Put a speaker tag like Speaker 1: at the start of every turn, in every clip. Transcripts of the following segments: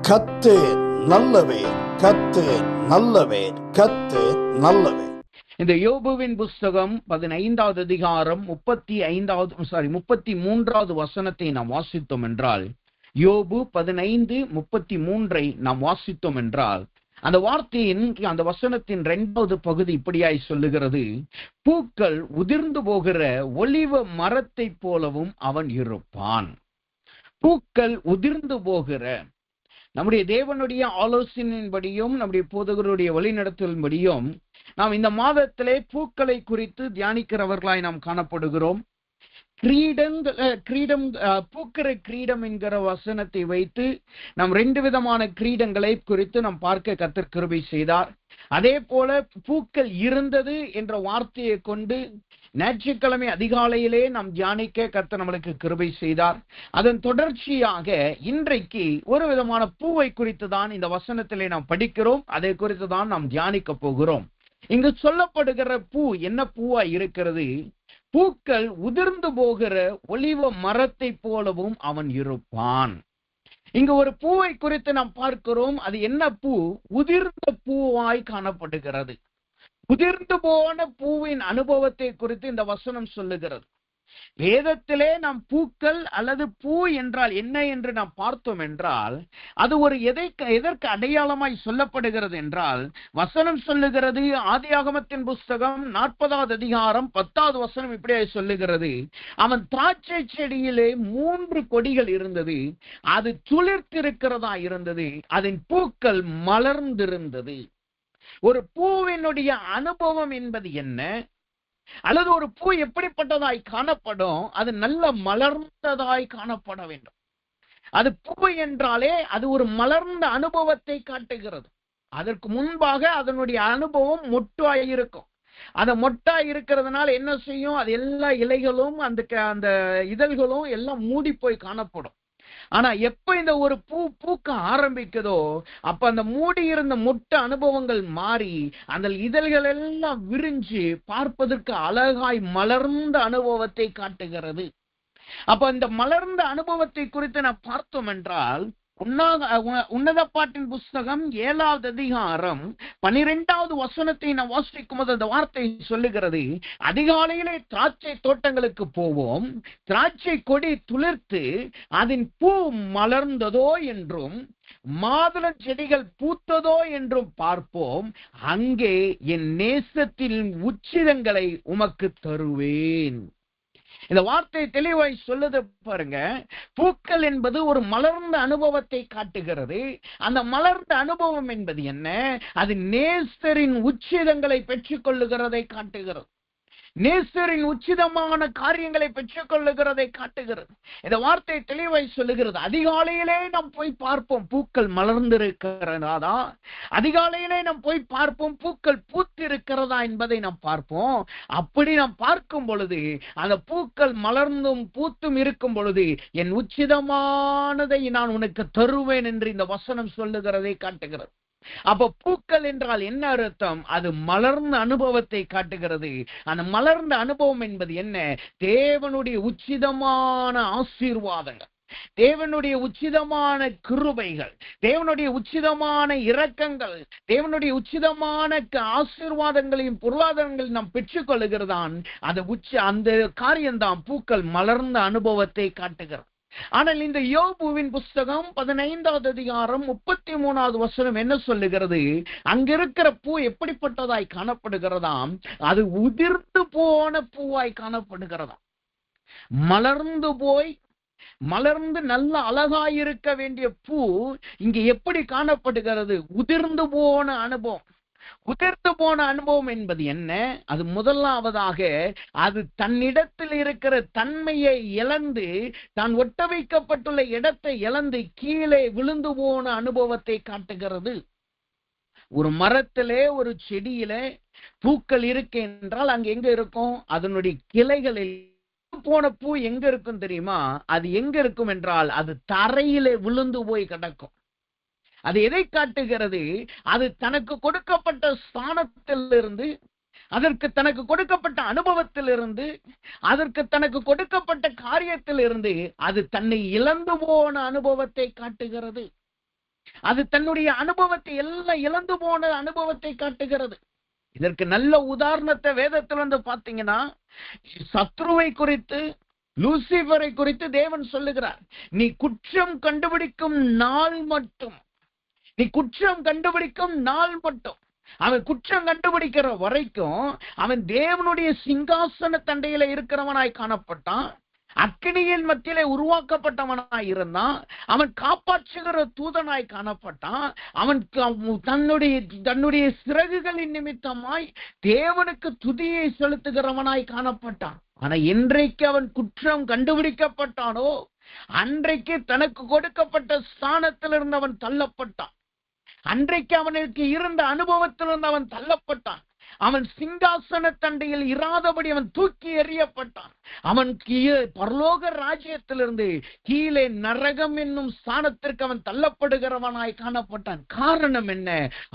Speaker 1: கர்த்தர் நல்லவர், கர்த்தர் நல்லவர், கர்த்தர் நல்லவர்.
Speaker 2: இந்த யோபுவின் புஸ்தகம் 15வது அதிகாரம் 33வது வசனத்தை நாம் வாசித்தோம் என்றால், யோபு 15:33 நாம் வாசித்தோம் என்றால், அந்த வார்த்தையின் அந்த வசனத்தின் 2வது பகுதி இப்படியாய் சொல்லுகிறது: பூக்கள் உதிர்ந்து போகிற ஒலிவ மரத்தை போலவும் அவன் இருப்பான். பூக்கள் உதிர்ந்து போகிற, நம்முடைய தேவனுடைய ஆலோசனையின்படியும் நம்முடைய போதகருடைய வழிநடத்தலின்படியும் நாம் இந்த மாதத்திலே பூக்களை குறித்து தியானிக்கிறவர்களாய் நாம் காணப்படுகிறோம். பூக்கிற கிரீடம் என்கிற வசனத்தை வைத்து நாம் 2 விதமான கிரீடங்களை குறித்து நாம் பார்க்க கர்த்தர் கிருபை செய்தார். அதே போல பூக்கள் இருந்தது என்ற வார்த்தையை கொண்டு ஞாயிற்றுக்கிழமை அதிகாலையிலே நாம் தியானிக்க கர்த்தர் நம்மளுக்கு கிருபை செய்தார். அதன் தொடர்ச்சியாக இன்றைக்கு ஒரு விதமான பூவை குறித்து தான் இந்த வசனத்திலே நாம் படிக்கிறோம். அதை குறித்து தான் நாம் தியானிக்க போகிறோம். இங்கு சொல்லப்படுகிற பூ என்ன பூவா இருக்கிறது? பூக்கள் உதிர்ந்து போகிற ஒலிவ மரத்தை போலவும் அவன் இருப்பான். இங்கு ஒரு பூவை குறித்து நாம் பார்க்கிறோம். அது என்ன பூ? உதிர்ந்த பூவாய் காணப்படுகிறது. உதிர்ந்து போன பூவின் அனுபவத்தை குறித்து இந்த வசனம் சொல்லுகிறது. வேதத்திலே நாம் பூக்கள் அல்லது பூ என்றால் என்ன என்று நாம் பார்த்தோம் என்றால், அது ஒரு எதற்கு அடையாளமாய் சொல்லப்படுகிறது என்றால், வசனம் சொல்லுகிறது. ஆதியாகமத்தின் புஸ்தகம் 40வது அதிகாரம் 10வது வசனம் இப்படியே சொல்லுகிறது: அவன் திராட்சை செடியிலே 3 கொடிகள் இருந்தது, அது துளிர்த்திருக்கிறதா இருந்தது, அதன் பூக்கள் மலர்ந்திருந்தது. ஒரு பூவினுடைய அனுபவம் என்பது என்ன? அல்லது ஒரு பூ எப்படிப்பட்டதாய் காணப்படும்? அது நல்ல மலர்ந்ததாய் காணப்பட வேண்டும். அது பூ என்றாலே அது ஒரு மலர்ந்த அனுபவத்தை காட்டுகிறது. அதற்கு முன்பாக அதனுடைய அனுபவம் மொட்டாய் இருக்கும். அந்த மொட்டாய் இருக்கிறதுனால என்ன செய்யும்? அது எல்லா இலைகளும் அந்த இதழ்களும் எல்லாம் மூடி போய் காணப்படும். ஆனா எப்ப இந்த ஒரு பூ பூக்க ஆரம்பிக்குதோ, அப்ப அந்த மூடி இருந்த மொட்டை அனுபவங்கள் மாறி அந்த இதழ்கள் எல்லாம் விரிஞ்சு பார்ப்பதற்கு அழகாய் மலர்ந்த அனுபவத்தை காட்டுகிறது. அப்ப இந்த மலர்ந்த அனுபவத்தை குறித்து நான் பார்த்தோம் என்றால், உன்னத பாட்டின் புஸ்தகம் 7வது அதிகாரம் 12வது வசனத்தை நான் வாசிக்கும் போது அந்த வார்த்தை சொல்லுகிறது: அதிகாலையிலே திராட்சை தோட்டங்களுக்கு போவோம், திராட்சை கொடி துளிர்த்து அதன் பூ மலர்ந்ததோ என்றும் மாதுளை செடிகள் பூத்ததோ என்றும் பார்ப்போம், அங்கே என் நேசத்தின் உச்சிதங்களை உமக்கு தருவேன். இந்த வார்த்தை தெளிவாய் சொல்லுது பாருங்க. பூக்கள் என்பது ஒரு மலர்ந்த அனுபவத்தை காட்டுகிறது. அந்த மலர்ந்த அனுபவம் என்பது என்ன? அது நேசரின் உச்சிதங்களை பெற்றுக் கொள்ளுகிறதை காட்டுகிறது. நேசரின் உச்சிதமான காரியங்களை பெற்றுக் கொள்ளுகிறதை காட்டுகிறது. இந்த வார்த்தை தெளிவாய் சொல்லுகிறது. அதிகாலையிலே நாம் போய் பார்ப்போம் பூக்கள் மலர்ந்திருக்கிறதா, அதிகாலையிலே நாம் போய் பார்ப்போம் பூக்கள் பூத்திருக்கிறதா என்பதை நாம் பார்ப்போம். அப்படி நாம் பார்க்கும் பொழுது, அந்த பூக்கள் மலர்ந்தும் பூத்தும் இருக்கும் பொழுது, என் உச்சிதமானதை நான் உனக்கு தருவேன் என்று இந்த வசனம் சொல்லுகிறதை காட்டுகிறது. அப்ப பூக்கள் என்றால் என்ன அர்த்தம்? அது மலர்ந்த அனுபவத்தை காட்டுகிறது. அந்த மலர்ந்த அனுபவம் என்பது என்ன? தேவனுடைய உச்சிதமான ஆசீர்வாதங்கள், தேவனுடைய உச்சிதமான கிருபைகள், தேவனுடைய உச்சிதமான இரக்கங்கள், தேவனுடைய உச்சிதமான ஆசீர்வாதங்களையும் பொருளாதாரங்களையும் நாம் பெற்றுக் கொள்ளுகிறதான் அந்த காரியம்தான் பூக்கள் மலர்ந்த அனுபவத்தை காட்டுகிறது. ஆனால் இந்த யோபுவின் புஸ்தகம் 15வது அதிகாரம் 33வது வசனம் என்ன சொல்லுகிறது? அங்கிருக்கிற பூ எப்படிப்பட்டதாய் காணப்படுகிறதாம்? அது உதிர்ந்து போன பூவாய் காணப்படுகிறதாம். மலர்ந்து நல்ல அழகாயிருக்க வேண்டிய பூ இங்க எப்படி காணப்படுகிறது? உதிர்ந்து போன அனுபவம். உதிர்ந்து போன அனுபவம் என்பது என்ன? அது முதலாவதாக அது தன்னிடத்தில் இருக்கிற தன்மையை இழந்து, தான் ஒட்ட வைக்கப்பட்டுள்ள இடத்தை இழந்து கீழே விழுந்து போன அனுபவத்தை காட்டுகிறது. ஒரு மரத்திலே ஒரு செடியிலே பூக்கள் இருக்கு என்றால் அங்க எங்க இருக்கும்? அதனுடைய கிளைகளில் போன பூ எங்க இருக்கும் தெரியுமா? அது எங்க இருக்கும் என்றால் அது தரையிலே விழுந்து போய் கிடக்கும். அது எதை காட்டுகிறது? அது தனக்கு கொடுக்கப்பட்ட ஸ்தானத்திலிருந்து, அதற்கு தனக்கு கொடுக்கப்பட்ட அனுபவத்திலிருந்து, அதற்கு தனக்கு கொடுக்கப்பட்ட காரியத்திலிருந்து அது தன்னை இழந்து போன அனுபவத்தை காட்டுகிறது. அது தன்னுடைய அனுபவத்தை எல்லாம் இழந்து போன அனுபவத்தை காட்டுகிறது. இதற்கு நல்ல உதாரணத்தை வேதத்திலிருந்து பாத்தீங்கன்னா, சத்ருவை குறித்து, லூசிபரை குறித்து தேவன் சொல்லுகிறார், நீ குற்றம் கண்டுபிடிக்கும் நாள் மட்டும், நீ குற்றம் கண்டுபிடிக்கும் நாள் மட்டும். அவன் குற்றம் கண்டுபிடிக்கிற வரைக்கும் அவன் தேவனுடைய சிங்காசன தண்டையில இருக்கிறவனாய் காணப்பட்டான். அக்கினியின் மத்தியிலே உருவாக்கப்பட்டவனாய் இருந்தான். அவன் காப்பாற்றுகிற தூதனாய் காணப்பட்டான். அவன் தன்னுடைய சிறகுகளின் நிமித்தமாய் தேவனுக்கு துதியை செலுத்துகிறவனாய் காணப்பட்டான். ஆனா என்றைக்கு அவன் குற்றம் கண்டுபிடிக்கப்பட்டானோ அன்றைக்கு தனக்கு கொடுக்கப்பட்ட ஸ்தானத்திலிருந்து அவன் தள்ளப்பட்டான். அன்றைக்கு அவனுக்கு இருந்த அனுபவத்திலிருந்து அவன் தள்ளப்பட்டான். அவன் சிங்காசன தண்டையில் இராதபடி அவன் தூக்கி எறியப்பட்டான். அவன் பரலோக ராஜ்யத்திலிருந்து கீழே நரகம் என்னும் ஸ்தானத்திற்கு அவன் தள்ளப்படுகிறவனாய் காணப்பட்டான். காரணம் என்ன?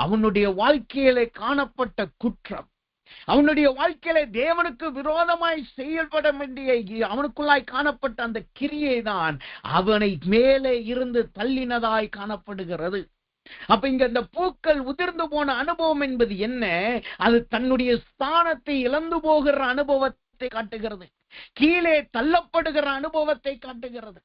Speaker 2: அவனுடைய வாழ்க்கையிலே காணப்பட்ட குற்றம், அவனுடைய வாழ்க்கையில தேவனுக்கு விரோதமாய் செயல்பட வேண்டிய அவனுக்குள்ளாய் காணப்பட்ட அந்த கிரியை தான் அவனை மேலே இருந்து தள்ளினதாய் காணப்படுகிறது. அப்ப இங்க இந்த பூக்கள் உதிர்ந்து போன அனுபவம் என்பது என்ன? அது தன்னுடைய ஸ்தானத்தை இழந்து போகிற அனுபவத்தை காட்டுகிறது, கீழே தள்ளப்படுகிற அனுபவத்தை காட்டுகிறது.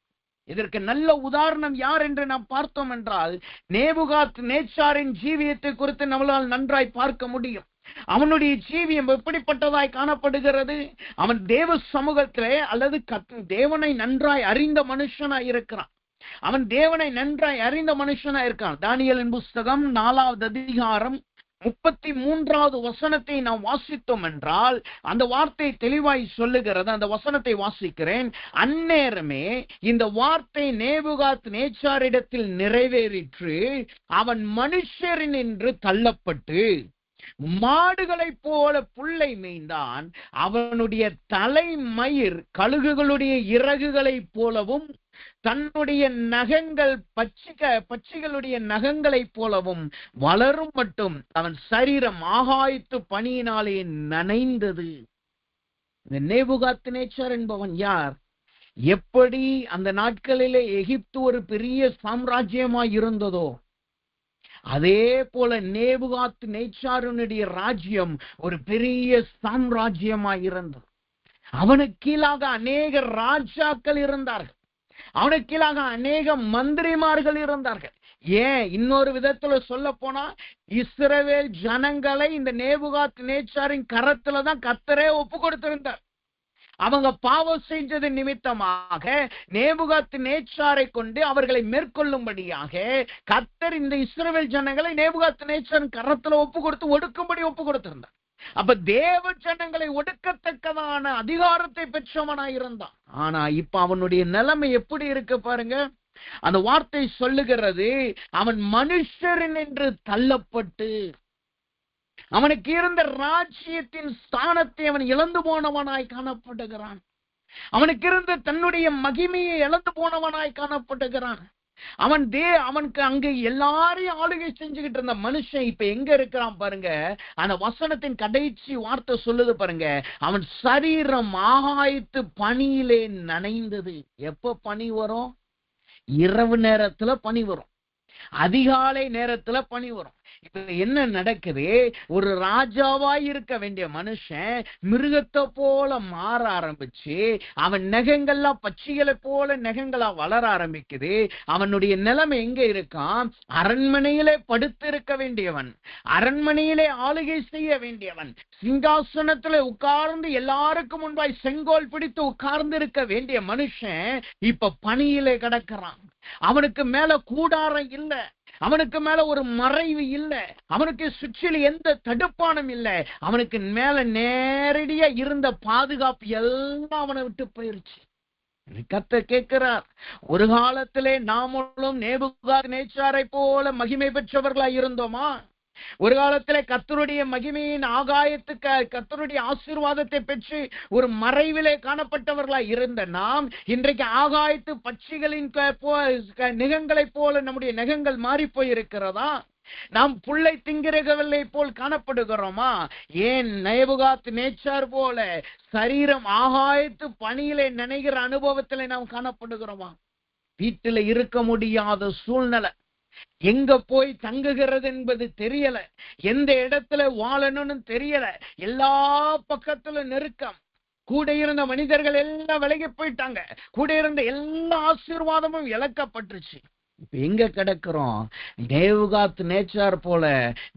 Speaker 2: இதற்கு நல்ல உதாரணம் யார் என்று நாம் பார்த்தோம் என்றால், நேபுகாத் நேச்சாரின் ஜீவியத்தை குறித்து நம்மளால் நன்றாய் பார்க்க முடியும். அவனுடைய ஜீவியம் எப்படிப்பட்டதாய் காணப்படுகிறது? அவன் தேவ சமூகத்திலே அல்லது தேவனை நன்றாய் அறிந்த மனுஷனாய் இருக்கிறான். அவன் தேவனை நன்றாய் அறிந்த மனுஷனா இருக்கான். தானியேலின் புஸ்தகம் 4வது அதிகாரம் 33வது வசனத்தை நாம் வாசித்தோம் என்றால் அந்த வார்த்தை தெளிவாய் சொல்லுகிறது. அந்த வசனத்தை வாசிக்கிறேன். அந்நேரமே இந்த வார்த்தை நேபுகாத் நேச்சாரிடத்தில் நிறைவேறிற்று. அவன் மனுஷரினின்று தள்ளப்பட்டு மாடுகளைப் போல புல்லை மேய்ந்தான். அவனுடைய தலைமயிர் கழுகுகளுடைய இறகுகளைப் போலவும் தன்னுடைய நகங்கள் பட்சிகளுடைய நகங்களைப் போலவும் வளரும் மட்டும் அவன் சரீரம் ஆகாயத்து பனியினாலே நனைந்தது. இந்த நேபுகாத்நேச்சார் என்பவன் யார்? எப்படி அந்த நாட்களிலே எகிப்து ஒரு பெரிய சாம்ராஜ்யமாய் இருந்ததோ அதே போல நேபுகாத்நேச்சாருடைய ராஜ்யம் ஒரு பெரிய சாம்ராஜ்யமாய் இருந்தது. அவனுக்கு கீழாக அநேக ராஜாக்கள் இருந்தார்கள். அவனுக்கு கீழாக அநேக மந்திரிமார்கள் இருந்தார்கள். ஏன் இன்னொரு விதத்துல சொல்ல போனா, இஸ்ரவேல் ஜனங்களை இந்த நேபுகாத்நேச்சாரின் கரத்துல தான் கர்த்தரே ஒப்பு கொடுத்திருந்தார். அவங்க பாவம் செஞ்சது நிமித்தமாக நேபுகாத்நேச்சாரை கொண்டு அவர்களை மேற்கொள்ளும்படியாக கர்த்தர் இந்த இஸ்ரவேல் ஜனங்களை நேபுகாத்நேச்சாரின் கரத்துல ஒப்பு கொடுத்து ஒடுக்கும்படி ஒப்பு கொடுத்திருந்தார். அப்ப தேவ ஜனங்களை ஒடுக்கத்தக்கதான அதிகாரத்தை பெற்றவனாய் இருந்தான். ஆனா இப்ப அவனுடைய நிலைமை எப்படி இருக்கு பாருங்க. அந்த வார்த்தை சொல்லுகிறது, அவன் மனுஷரின் என்று தள்ளப்பட்டு அவனுக்கு இருந்த ராஜ்யத்தின் ஸ்தானத்தை அவன் இழந்து போனவனாய் காணப்படுகிறான். அவனுக்கு இருந்த தன்னுடைய மகிமையை இழந்து போனவனாய் காணப்படுகிறான். அவனுக்கு அங்க எல்லாரையும் ஆளுகை செஞ்சுக்கிட்டு இருந்த மனுஷன் இப்ப எங்க இருக்கிறான் பாருங்க. அந்த வசனத்தின் கடைசி வார்த்தை சொல்லுது பாருங்க, அவன் சரீரம் ஆகாயத்து பனியிலே நனைந்தது. எப்ப பனி வரும்? இரவு நேரத்துல பனி வரும், அதிகாலை நேரத்துல பனி வரும். இப்ப என்ன நடக்குது? ஒரு ராஜாவாய் இருக்க வேண்டிய மனுஷன் மிருகத்தை போல மாற ஆரம்பிச்சு அவன் நகங்கள்லாம் பட்சிகளை போல நகங்களா வளர ஆரம்பிக்குது. அவனுடைய நிலைமை எங்க இருக்கான்? அரண்மனையிலே படுத்து இருக்க வேண்டியவன், அரண்மனையிலே ஆளுகை செய்ய வேண்டியவன், சிங்காசனத்துல உட்கார்ந்து எல்லாருக்கும் முன்பாய் செங்கோல் பிடித்து உட்கார்ந்து இருக்க வேண்டிய மனுஷன் இப்ப பணியிலே கிடக்கிறான். அவனுக்கு மேல கூடாரம் இல்ல, அவனுக்கு மேல ஒரு மறைவு இல்ல, அவனுக்கு சுற்றில எந்த தடுப்பானும் இல்ல, அவனுக்கு மேல நேரடியா இருந்த பாதுகாப்பு எல்லாம் அவனை விட்டு போயிருச்சு. கர்த்தர் கேட்கிறார், ஒரு காலத்திலே நாமளும் நேபுகாத்நேச்சாரை போல மகிமை பெற்றவர்களாய் இருந்தோமா? ஒரு காலத்துல கர்த்தருடைய மகிமையின் ஆகாயத்துக்கு கர்த்தருடைய ஆசீர்வாதத்தை பெற்று ஒரு மறைவிலே காணப்பட்டவர்களாய் இருந்த நாம் இன்றைக்கு ஆகாயத்து பட்சிகளின் நகங்களைப் போல நம்முடைய நகங்கள் மாறி போயிருக்கிறதா? நாம் புல்லை திங்கிறவர்களை போல் காணப்படுகிறோமா? ஏன் நேபுகாத்நேச்சார் போல சரீரம் ஆகாயத்து பனியிலே நனைகிற அனுபவத்திலே நாம் காணப்படுகிறோமா? வீட்டில இருக்க முடியாத சூழ்நிலை, எங்க போய் தங்குகிறது என்பது தெரியல, எந்த இடத்துல வாழணும்னு தெரியல, எல்லா பக்கத்துல நெருக்கம். கூட இருந்த மனிதர்கள் எல்லாம் விலகி போயிட்டாங்க, கூட இருந்த எல்லா ஆசீர்வாதமும் இழக்கப்பட்டுருச்சு. இப்ப எங்க கிடக்கிறோம்? நேவுகாத் நேச்சார் போல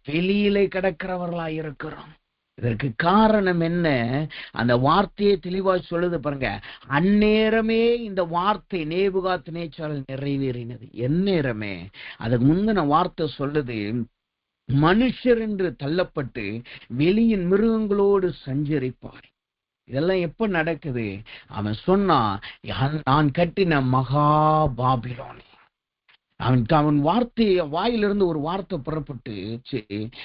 Speaker 2: வெளியிலே கிடக்கிறவர்களா இருக்கிறோம். இதற்கு காரணம் என்ன? அந்த வார்த்தையை தெளிவா சொல்லுது பாருங்க. அந்நேரமே இந்த வார்த்தை நேபுகாத் நேச்சாரில் நிறைவேறினது. எந்நேரமே அதுக்கு முந்தின வார்த்தை சொல்லுது, மனுஷர் என்று தள்ளப்பட்டு வெளியின் மிருகங்களோடு சஞ்சரிப்பார். இதெல்லாம் எப்ப நடக்குது? அவன் சொன்னான், நான் கட்டின மகா பாபிலோனே. அவன் வார்த்தை வாயிலிருந்து ஒரு வார்த்தை புறப்பட்டு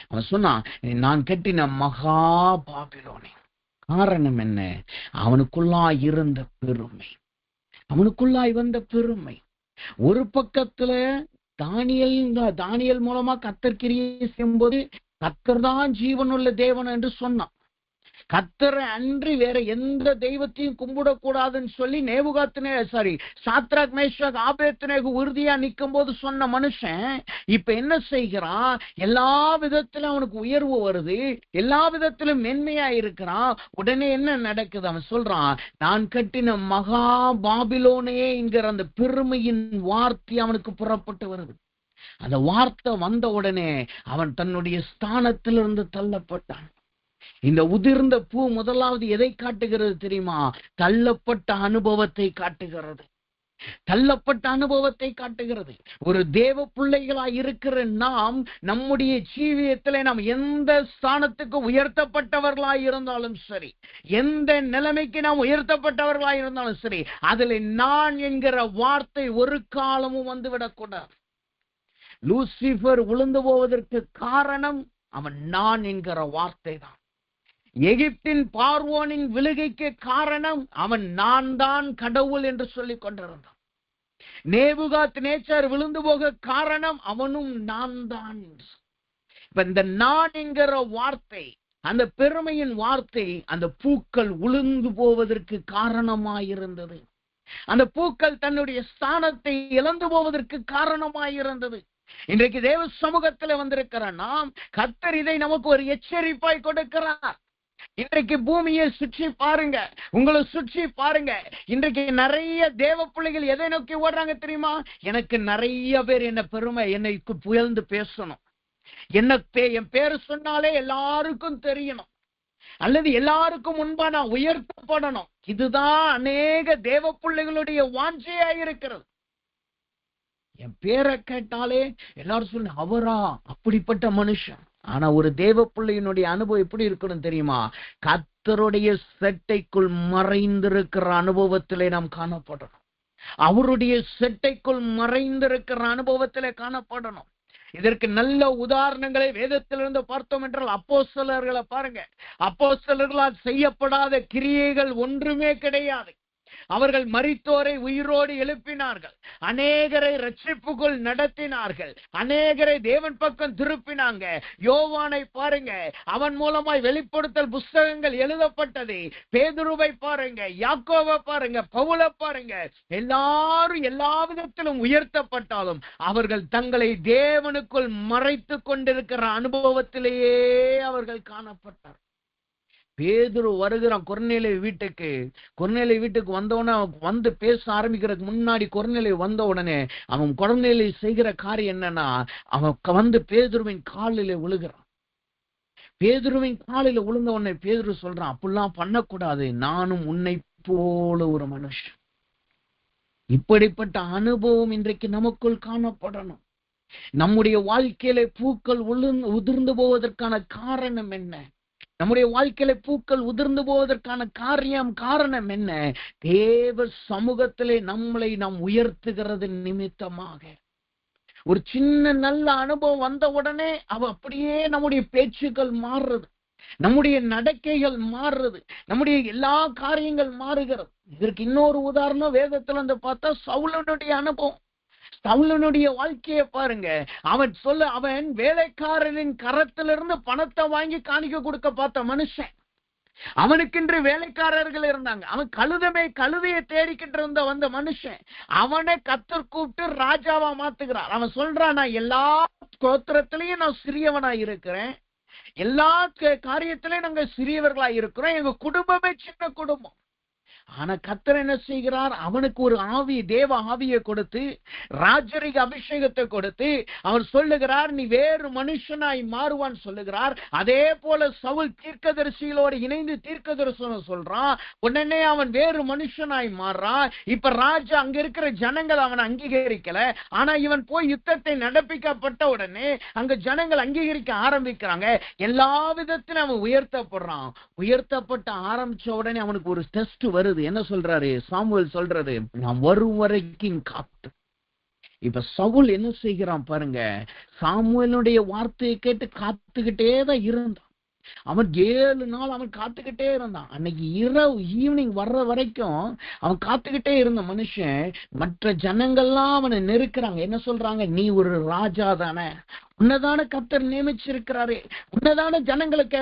Speaker 2: அவன் சொன்னான், நான் கட்டின மகா பாபிலோனே. காரணம் என்ன? அவனுக்குள்ளாய் இருந்த பெருமை, அவனுக்குள்ளாய் வந்த பெருமை. ஒரு பக்கத்துல தானியல் மூலமா கர்த்தர் கிரியை செய்யும்போது கர்த்தர் தான் ஜீவனுள்ள தேவன் என்று சொன்னான். கர்த்தரை அன்றி வேற எந்த தெய்வத்தையும் கும்பிடக்கூடாதுன்னு சொல்லி சாத்ராக் மேஷாக் ஆபேத்நேகோ உறுதியா நிற்கும் போது சொன்ன மனுஷன் இப்ப என்ன செய்கிறான்? எல்லா விதத்திலும் அவனுக்கு உயர்வு வருது, எல்லா விதத்திலும் மென்மையா இருக்கிறான். உடனே என்ன நடக்குது? அவன் சொல்றான், நான் கட்டின மகா பாபிலோனே என்கிற அந்த பெருமையின் வார்த்தை அவனுக்கு புறப்பட்டு வருது. அந்த வார்த்தை வந்த உடனே அவன் தன்னுடைய ஸ்தானத்திலிருந்து தள்ளப்பட்டான். இந்த உதிர்ந்த பூ முதலாவது எதை காட்டுகிறது தெரியுமா? தள்ளப்பட்ட அனுபவத்தை காட்டுகிறது. தள்ளப்பட்ட அனுபவத்தை காட்டுகிறது. ஒரு தேவ பிள்ளைகளாய் இருக்கிற நாம் நம்முடைய ஜீவியத்திலே நாம் எந்த ஸ்தானத்துக்கு உயர்த்தப்பட்டவர்களாய் இருந்தாலும் சரி, எந்த நிலைமைக்கு நாம் உயர்த்தப்பட்டவர்களாய் இருந்தாலும் சரி, அதில் நான் என்கிற வார்த்தை ஒரு காலமும் வந்துவிடக்கூடாது. லூசிபர் விழுந்து போவதற்கு காரணம் அவன் நான் என்கிற வார்த்தை தான். எகிப்தின் பார்வோனின் விழுகைக்கு காரணம் அவன் நான் தான் கடவுள் என்று சொல்லிக் கொண்டிருந்தான். நேபுகாத் நேச்சார் விழுந்து போக காரணம் அவனும் நான் தான். இப்ப இந்த நான் என்கிற வார்த்தை, அந்த பெருமையின் வார்த்தை அந்த பூக்கள் உளுந்து போவதற்கு காரணமாயிருந்தது. அந்த பூக்கள் தன்னுடைய ஸ்தானத்தை இழந்து போவதற்கு காரணமாயிருந்தது. இன்றைக்கு தேவ சமூகத்தில் வந்திருக்கிற நாம், கர்த்தர் இதை நமக்கு ஒரு எச்சரிப்பாய் கொடுக்கிறார். இன்றைக்கு பூமியை சுற்றி பாருங்க, உங்களை சுற்றி பாருங்க. இன்றைக்கு நிறைய தேவ பிள்ளைகள் எதை நோக்கி ஓடுறாங்க தெரியுமா? எனக்கு நிறைய பேர் என்ன பெருமை, என்னை புகழ்ந்து பேசணும், என் பேரு சொன்னாலே எல்லாருக்கும் தெரியணும், அல்லது எல்லாருக்கும் முன்பா நான் உயர்த்தப்படணும். இதுதான் அநேக தேவ பிள்ளைகளுடைய வாஞ்சையா இருக்கிறது. என் பேரை கேட்டாலே எல்லாரும் சொல்ல, அவரா அப்படிப்பட்ட மனுஷன். ஆனா ஒரு தேவ பிள்ளையினுடைய அனுபவம் எப்படி இருக்கணும் தெரியுமா? கர்த்தருடைய செட்டைக்குள் மறைந்திருக்கிற அனுபவத்திலே நாம் காணப்படணும். அவருடைய செட்டைக்குள் மறைந்திருக்கிற அனுபவத்திலே காணப்படணும். இதற்கு நல்ல உதாரணங்களை வேதத்திலிருந்து பார்த்தோம் என்றால் அப்போஸ்தலர்களை பாருங்க. அப்போஸ்தலர்களால் செய்யப்படாத கிரியைகள் ஒன்றுமே கிடையாது. அவர்கள் மரித்தோரை உயிரோடு எழுப்பினார்கள், அநேகரை ரட்சிப்புக்குள் நடத்தினார்கள், அநேகரை தேவன் பக்கம் திருப்பினாங்க. யோவானை பாருங்க, அவன் மூலமாய் வெளிப்படுத்தல் புஸ்தகங்கள் எழுதப்பட்டது. பேதுருவை பாருங்க, யாக்கோவை பாருங்க, பவுலை பாருங்க. எல்லாரும் எல்லா விதத்திலும் உயர்த்தப்பட்டாலும் அவர்கள் தங்களை தேவனுக்குள் மறைத்து கொண்டிருக்கிற அனுபவத்திலேயே அவர்கள் காணப்பட்டார். பேதுரு வருகிறான் கொர்நேலியு வீட்டுக்கு. கொர்நேலியு வீட்டுக்கு வந்தவுடனே வந்து பேச ஆரம்பிக்கிறதுக்கு முன்னாடி கொர்நேலியு வந்த உடனே அவன் கொர்நேலியு செய்கிற காரியம் என்னன்னா, அவன் வந்து பேதுருவின் காலில் விழுகிறான். பேதுருவின் காலில் விழுந்த உடனே பேதுரு சொல்றான், அப்படிலாம் பண்ணக்கூடாது, நானும் உன்னை போல ஒரு மனுஷன். இப்படிப்பட்ட அனுபவம் இன்றைக்கு நமக்குள் காணப்படணும். நம்முடைய வாழ்க்கையில பூக்கள் உதிர்ந்து போவதற்கான காரணம் என்ன? நம்முடைய வாழ்க்கையில பூக்கள் உதிர்ந்து போவதற்கான காரணம் என்ன? தேவ சமூகத்திலே நம்மளை நாம் உயர்த்துகிறது நிமித்தமாக. ஒரு சின்ன நல்ல அனுபவம் வந்த உடனே அப்படியே நம்முடைய பேச்சுக்கள் மாறுறது, நம்முடைய நடக்கைகள் மாறுறது, நம்முடைய எல்லா காரியங்கள் மாறுகிறது. இதற்கு இன்னொரு உதாரணம் வேதத்துல இருந்து பார்த்தா சவுலனுடைய அனுபவம். சவுலனுடைய வாழ்க்கையை பாருங்க. அவன் வேலைக்காரரின் கரத்திலிருந்து பணத்தை வாங்கி காணிக்க கொடுக்க பார்த்த மனுஷன். அவனுக்கென்று வேலைக்காரர்கள் இருந்தாங்க. அவன் கழுதையை தேடிக்கிட்டு வந்த மனுஷன். அவனை கர்த்தர் கூப்பிட்டு ராஜாவா மாத்துகிறார். அவன் சொல்றான், நான் எல்லா கோத்திரத்திலையும் நான் சிறியவனா இருக்கிறேன், எல்லா காரியத்திலையும் நாங்க சிறியவர்களா இருக்கிறோம், எங்க குடும்பமே சின்ன குடும்பம். ஆனா கர்த்தர் என்ன செய்கிறார்? அவனுக்கு ஒரு தேவ ஆவியை கொடுத்து, ராஜரிக அபிஷேகத்தை கொடுத்து அவர் சொல்லுகிறார், நீ வேறு மனுஷனாய் மாறுவான்னு சொல்லுகிறார். அதே போல சவுல் தீர்க்கதரிசிகளோடு இணைந்து தீர்க்கதரிசனம் சொல்றான். உடனே அவன் வேறு மனுஷனாய் மாறுறான். இப்ப ராஜா அங்க இருக்கிற ஜனங்கள் அவனை அங்கீகரிக்கல. ஆனா இவன் போய் யுத்தத்தை நடப்பிக்கப்பட்ட உடனே அங்க ஜனங்கள் அங்கீகரிக்க ஆரம்பிக்கிறாங்க. எல்லா விதத்திலும் அவன் உயர்த்தப்படுறான். உயர்த்தப்பட்ட ஆரம்பிச்ச உடனே அவனுக்கு ஒரு டெஸ்ட் வருது. என்ன சொல்றாரு சாமுவேல்? சொல்றது, நான் வரும் வரைக்கும் காத்து. இப்ப சவுல் என்ன செய்கிறான் பாருங்க, சாமுவேலுடைய வார்த்தையை கேட்டு காத்துக்கிட்டே தான் இருந்தான். அவன் 7 நாள் அவன் காத்துக்கிட்டே இருந்தான். அன்னைக்கு இரவு ஈவினிங் வர்ற வரைக்கும் அவன் காத்துக்கிட்டே இருந்த மனுஷன், மற்ற ஜனங்கள்லாம் அவனை நெருக்கிறாங்க. என்ன சொல்றாங்க? நீ ஒரு ராஜா தானே, உன்னதான கர்த்தர் நியமிச்சிருக்கிறாரே, உன்னதான ஜனங்களுக்கு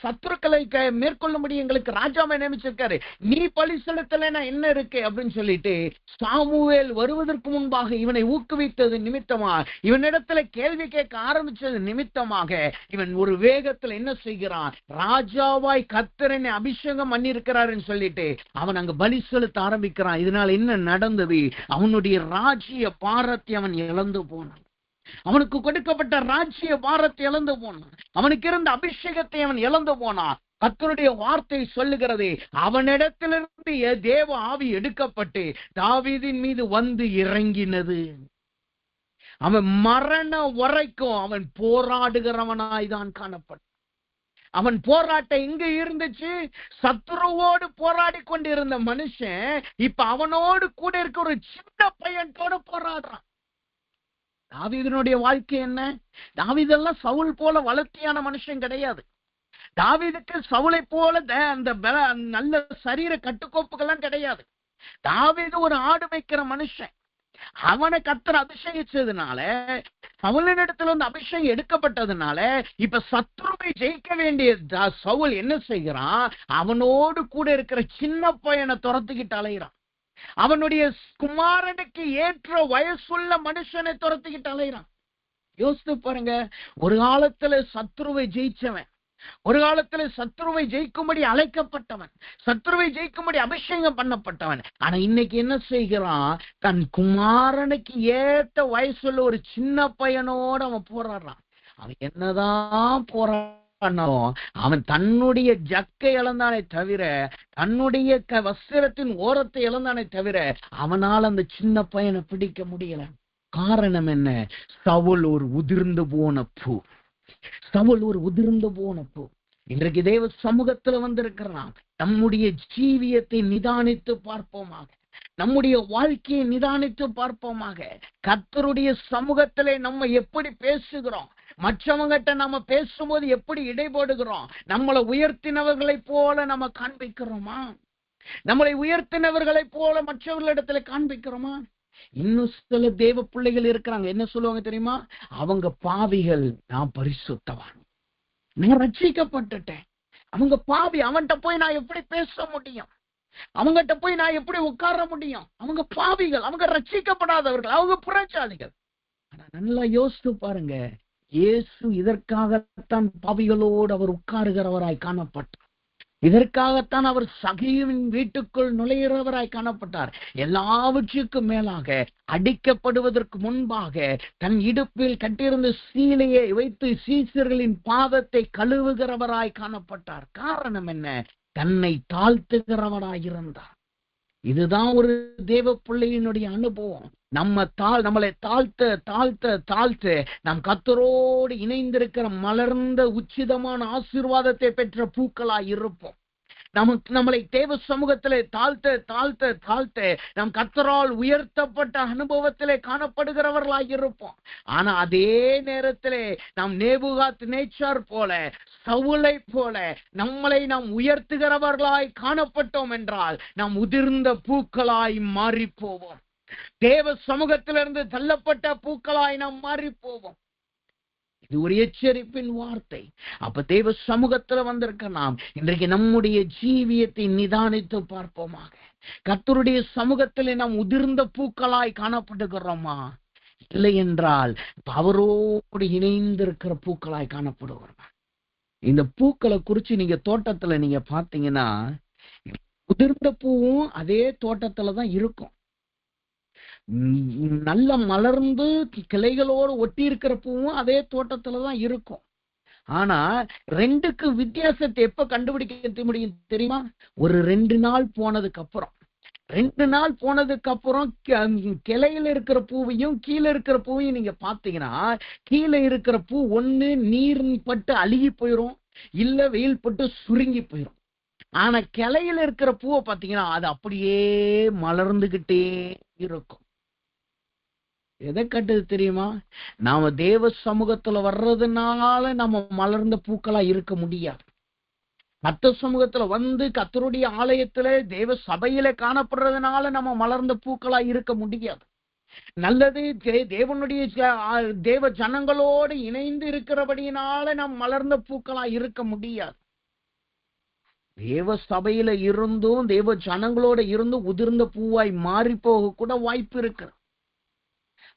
Speaker 2: சத்துருக்களை மேற்கொள்ளும்படி எங்களுக்கு ராஜாவை நியமிச்சிருக்காரு, நீ பலி செலுத்தலைன்னா என்ன இருக்கு அப்படின்னு சொல்லிட்டு சாமுவேல் வருவதற்கு முன்பாக இவனை ஊக்குவித்தது நிமித்தமா, இவனிடத்துல கேள்வி கேட்க ஆரம்பிச்சது நிமித்தமாக இவன் ஒரு வேகத்துல என்ன செய்கிறான்? ராஜாவாய் கர்த்தரனை அபிஷேகம் பண்ணி இருக்கிறாருன்னு சொல்லிட்டு அவன் அங்க பலி செலுத்த ஆரம்பிக்கிறான். இதனால என்ன நடந்தது? அவனுடைய ராஜ்ய பாரத்தை அவன் இழந்து போனான். அவனுக்கு கொடுக்கப்பட்ட ராஜ்ய பாரத்தை இழந்து போனான். அவனுக்கு இருந்த அபிஷேகத்தை அவன் இழந்து போனான். கர்த்தருடைய வார்த்தை சொல்லுகிறது, அவனிடத்திலிருந்து தேவ ஆவி எடுக்கப்பட்டு தாவீதின் மீது வந்து இறங்கினது. அவன் மரணம் வரைக்கும் அவன் போராடுகிறவனாய்தான் காணப்பட்டான். அவன் போராட்டம் எங்க இருந்துச்சு? சத்துருவோடு போராடி கொண்டிருந்த மனுஷன் இப்ப அவனோடு கூட இருக்க ஒரு சின்ன பையனோட போராடுறான். தாவீதினுடைய வாழ்க்கை என்ன? தாவீதெல்லாம் சவுல் போல வளர்த்தியான மனுஷன் கிடையாது. தாவீதுக்கு சவுளை போல அந்த நல்ல சரீர கட்டுக்கோப்புகள்லாம் கிடையாது. தாவீது ஒரு ஆடு மேய்க்கிற மனுஷன். அவனை கர்த்தர் அபிஷேகிச்சதுனால, சவுலினிடத்துல வந்து அபிஷேகம் எடுக்கப்பட்டதுனால இப்ப சத்ருவை ஜெயிக்க வேண்டிய சவுல் என்ன செய்கிறான்? அவனோடு கூட இருக்கிற சின்ன பையனை துரத்துக்கிட்டு அலைகிறான். அவனுடைய குமாரனுக்கு ஏற்ற வயசுள்ள மனுஷனை துரத்திக்கிட்டு அலைகிறான். யோசித்து பாருங்க, ஒரு காலத்துல சத்ருவை ஜெயிச்சவன், ஒரு காலத்துல சத்ருவை ஜெயிக்கும்படி அழைக்கப்பட்டவன், சத்ருவை ஜெயிக்கும்படி அபிஷேகம் பண்ணப்பட்டவன். ஆனா இன்னைக்கு என்ன செய்கிறான்? தன் குமாரனுக்கு ஏற்ற வயசுள்ள ஒரு சின்ன பையனோட அவன் போராடுறான். அவன் என்னதான் அவன் தன்னுடைய ஜக்கை இழந்தானே தவிர, தன்னுடைய வஸ்திரத்தின் ஓரத்தை இழந்தானே தவிர அவனால் அந்த சின்ன பையனை பிடிக்க முடியல. காரணம் என்ன? சவுல் ஒரு உதிர்ந்து போன பூ. சவுல் ஒரு உதிர்ந்து போன பூ. இன்றைக்கு தேவ சமூகத்துல வந்திருக்கிறான். நம்முடைய ஜீவியத்தை நிதானித்து பார்ப்போமாக, நம்முடைய வாழ்க்கையை நிதானித்து பார்ப்போமாக. கர்த்தருடைய சமூகத்திலே நம்ம எப்படி பேசுகிறோம்? மற்றவங்கிட்ட நம்ம பேசும்போது எப்படி இடைபடுகிறோம்? நம்மளை உயர்த்தினவர்களை போல நம்ம காண்பிக்கிறோமா? நம்மளை உயர்த்தினவர்களை போல மற்றவர்களிடத்துல காண்பிக்கிறோமா? இன்னும் சில தேவ பிள்ளைகள் இருக்கிறாங்க. என்ன சொல்லுவாங்க தெரியுமா? அவங்க பாவிகள், நான் பரிசுத்தவான், நான் ரட்சிக்கப்பட்டுட்டேன். அவங்க பாவி, அவன்கிட்ட போய் நான் எப்படி பேச முடியும்? அவங்ககிட்ட போய் நான் எப்படி உட்கார முடியும்? அவங்க பாவிகள், அவங்க ரட்சிக்கப்படாதவர்கள், அவங்க புறஜாதிகள். ஆனா நல்லா யோசித்து பாருங்க, இயேசு இதற்காகத்தான் பாவிகளோடு அவர் உட்காருகிறவராய் காணப்பட்டார். இதற்காகத்தான் அவர் சகீவின் வீட்டுக்குள் நுழைகிறவராய் காணப்பட்டார். எல்லாவற்றுக்கும் மேலாக அடிக்கப்படுவதற்கு முன்பாக தன் இடுப்பில் கட்டியிருந்த சீலையை வைத்து சீசர்களின் பாதத்தை கழுவுகிறவராய் காணப்பட்டார். காரணம் என்ன? தன்னை தாழ்த்துகிறவராயிருந்தார். இதுதான் ஒரு தேவ பிள்ளையினுடைய அனுபவம். நம்மளை தாழ்த்த நாம் கர்த்தரோடு இணைந்திருக்கிற மலர்ந்த உச்சிதமான ஆசீர்வாதத்தை பெற்ற பூக்களாய் இருப்போம். நம்மளை தேவ சமூகத்திலே தாழ்த்த நம் கர்த்தரால் உயர்த்தப்பட்ட அனுபவத்திலே காணப்படுகிறவர்களாய் இருப்போம். ஆனா அதே நேரத்திலே நாம் நேபுகாத்நேச்சார் போல, சவுலை போல நம்மளை நாம் உயர்த்துகிறவர்களாய் காணப்பட்டோம் என்றால் நாம் உதிர்ந்த பூக்களாய் மாறி போவோம். தேவ சமூகத்திலிருந்து தள்ளப்பட்ட பூக்களாய் நாம் மாறி போவோம். இது ஒரு எச்சரிப்பின் வார்த்தை. அப்ப தேவ சமூகத்துல வந்திருக்க நாம் இன்றைக்கு நம்முடைய ஜீவியத்தை நிதானித்து பார்ப்போமாக. கர்த்தருடைய சமூகத்திலே நாம் உதிர்ந்த பூக்களாய் காணப்படுகிறோமா? இல்லை என்றால் அவரோடு இணைந்திருக்கிற பூக்களாய் காணப்படுகிறோமா? இந்த பூக்களை குறிச்சு நீங்க தோட்டத்துல நீங்க பாத்தீங்கன்னா, உதிர்ந்த பூவும் அதே தோட்டத்துலதான் இருக்கும். நல்ல மலர்ந்து கிளைகளோடு ஒட்டி இருக்கிற பூவும் அதே தோட்டத்துலதான் இருக்கும். ஆனா ரெண்டுக்கு வித்தியாசத்தை எப்ப கண்டுபிடிக்க முடியும் தெரியுமா? ஒரு 2 நாள் போனதுக்கு அப்புறம். 2 நாள் போனதுக்கு அப்புறம் கிளையில இருக்கிற பூவையும் கீழே இருக்கிற பூவையும் நீங்க பாத்தீங்கன்னா, கீழே இருக்கிற பூ ஒண்ணு நீர் பட்டு அழுகி போயிரும், இல்ல வெயில் பட்டு சுருங்கி போயிரும். ஆனா கிளையில இருக்கிற பூவை பாத்தீங்கன்னா அது அப்படியே மலர்ந்துகிட்டே இருக்கும். எதை கட்டுது தெரியுமா? நாம தேவ சமூகத்துல வர்றதுனால நம்ம மலர்ந்த பூக்களா இருக்க முடியாது. கர்த்தர் சமூகத்துல வந்து கர்த்தருடைய ஆலயத்துல தேவ சபையில காணப்படுறதுனால நம்ம மலர்ந்த பூக்களா இருக்க முடியாது. நல்லது, தேவனுடைய தேவ ஜனங்களோடு இணைந்து இருக்கிறபடியினால நாம் மலர்ந்த பூக்களா இருக்க முடியாது. தேவ சபையில இருந்தும் தேவ ஜனங்களோட இருந்தும் உதிர்ந்த பூவாய் மாறி போக கூட வாய்ப்பு இருக்கு.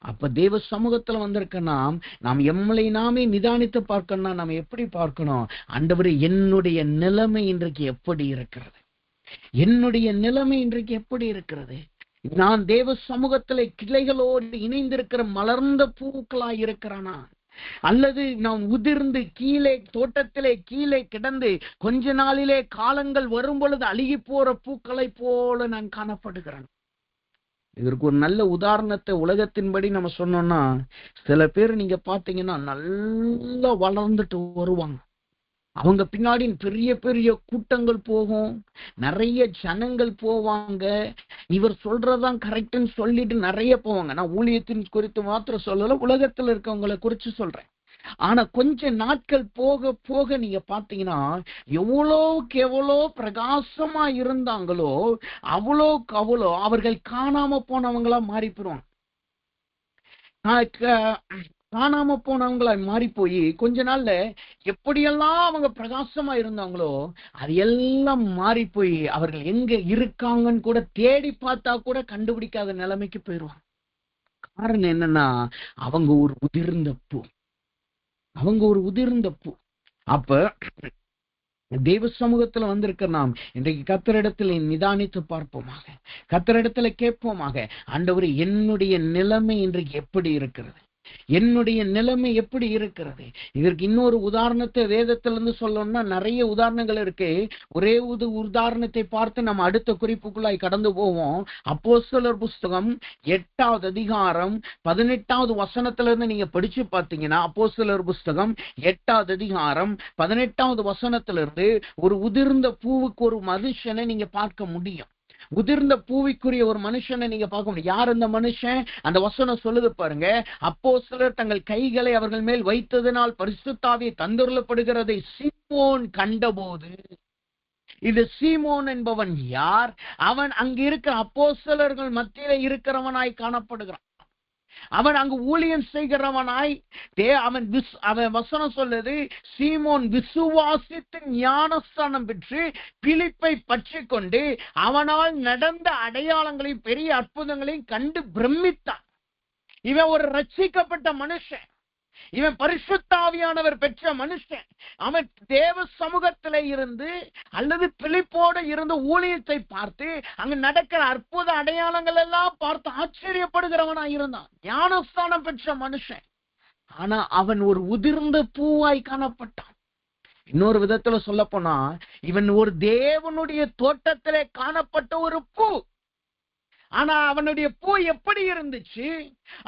Speaker 2: அப்ப தேவ சமூகத்துல வந்திருக்க நாம் எம்மளை நாமே நிதானித்து பார்க்கணும்னா நம்ம எப்படி பார்க்கணும்? ஆண்டவரே, என்னுடைய நிலைமை இன்றைக்கு எப்படி இருக்கிறது? என்னுடைய நிலைமை இன்றைக்கு எப்படி இருக்கிறது? நான் தேவ சமூகத்திலே கிளைகளோடு இணைந்திருக்கிற மலர்ந்த பூக்களாய் இருக்கிறானா, அல்லது நான் உதிர்ந்து கீழே தோட்டத்திலே கீழே கிடந்து கொஞ்ச நாளிலே காலங்கள் வரும் பொழுது அழுகி போற பூக்களை போல நான் காணப்படுகிறேன்? இதற்கு ஒரு நல்ல உதாரணத்தை உலகத்தின்படி நம்ம சொன்னோம்னா, சில பேர் நீங்க பாத்தீங்கன்னா நல்லா வளர்ந்துட்டு வருவாங்க. அவங்க பின்னாடி பெரிய பெரிய கூட்டங்கள் போகும், நிறைய ஜனங்கள் போவாங்க. இவர் சொல்றதான் கரெக்ட்னு சொல்லிட்டு நிறைய போவாங்க. நான் ஊழியத்தின் குறித்து மாத்திரம் சொல்லல, உலகத்துல இருக்கவங்களை குறிச்சு சொல்றேன். ஆனா கொஞ்ச நாட்கள் போக போக நீங்க பாத்தீங்கன்னா எவ்வளோக்கு எவ்வளோ பிரகாசமா இருந்தாங்களோ அவ்வளோக்கு அவ்வளோ அவர்கள் காணாம போனவங்களா மாறி போயிருவாங்க. காணாம போனவங்களா மாறி போய் கொஞ்ச நாள்ல எப்படியெல்லாம் அவங்க பிரகாசமா இருந்தாங்களோ அது எல்லாம் மாறி போய் அவர்கள் எங்க இருக்காங்கன்னு கூட தேடி பார்த்தா கூட கண்டுபிடிக்காத நிலைமைக்கு போயிடுவாங்க. காரணம் என்னன்னா, அவங்க ஒரு உதிர்ந்த பூ. அப்ப தேவ சமூகத்துல வந்திருக்க நாம் இன்றைக்கு கர்த்தரிடத்துல நிதானித்து பார்ப்போமாக, கர்த்தரிடத்துல கேட்போமாக. ஆண்டவரே, என்னுடைய நிலைமை இன்றைக்கு எப்படி இருக்கிறது? என்னுடைய நிலைமை எப்படி இருக்கிறது? இதற்கு இன்னொரு உதாரணத்தை வேதத்திலிருந்து சொல்லணும்னா நிறைய உதாரணங்கள் இருக்கு. ஒரே உதாரணத்தை பார்த்து நம்ம அடுத்த குறிப்புக்குள்ளாய் கடந்து போவோம். அப்போஸ்தலர் புஸ்தகம் 8வது அதிகாரம் 18வது வசனத்திலிருந்து நீங்க படிச்சு பார்த்தீங்கன்னா, அப்போஸ்தலர் புஸ்தகம் 8வது அதிகாரம் 18வது வசனத்திலிருந்து ஒரு உதிர்ந்த பூவுக்கு ஒரு மனுஷனை நீங்க பார்க்க முடியும். உதிர்ந்த பூவிக்குரிய ஒரு மனுஷனை நீங்க பார்க்க முடியும். யார் அந்த மனுஷன்? அந்த வசனம் சொல்லுது பாருங்க. அப்போஸ்தலர் தங்கள் கைகளை அவர்கள் மேல் வைத்ததினால் பரிசுத்த ஆவி தந்தருளப்படுகிறதை சீமோன் கண்டபோது. இது சீமோன் என்பவன் யார்? அவன் அங்கு இருக்கிற அப்போஸ்தலர்கள் மத்தியில இருக்கிறவனாய் காணப்படுகிறான். அவன் அங்கு ஊழியம் செய்கிறவனாய் அவன் வசனம் சொல்லுது, சீமோன் விசுவாசித்து ஞானஸ்தானம் பெற்று பிலிப்பை பற்றி கொண்டு அவனால் நடந்த அடையாளங்களையும் பெரிய அற்புதங்களையும் கண்டு பிரமித்தான். இவன் ஒரு ரட்சிக்கப்பட்ட மனுஷன், இவன் பரிசுத்த ஆவியானவர் பெற்ற மனுஷன். அவன் தேவ சமூகத்திலே இருந்து அல்லது பிலிப்போட இருந்து ஊழியத்தை பார்த்து அங்கு நடக்கிற அற்புத அடையாளங்கள் எல்லாம் பார்த்து ஆச்சரியப்படுகிறவனா இருந்தான். ஞானஸ்தானம் பெற்ற மனுஷன். ஆனா அவன் ஒரு உதிர்ந்த பூவாய் காணப்பட்டான். இன்னொரு விதத்துல சொல்ல போனா, இவன் ஒரு தேவனுடைய தோட்டத்திலே காணப்பட்ட ஒரு பூ. ஆனா அவனுடைய பூ எப்படி இருந்துச்சு?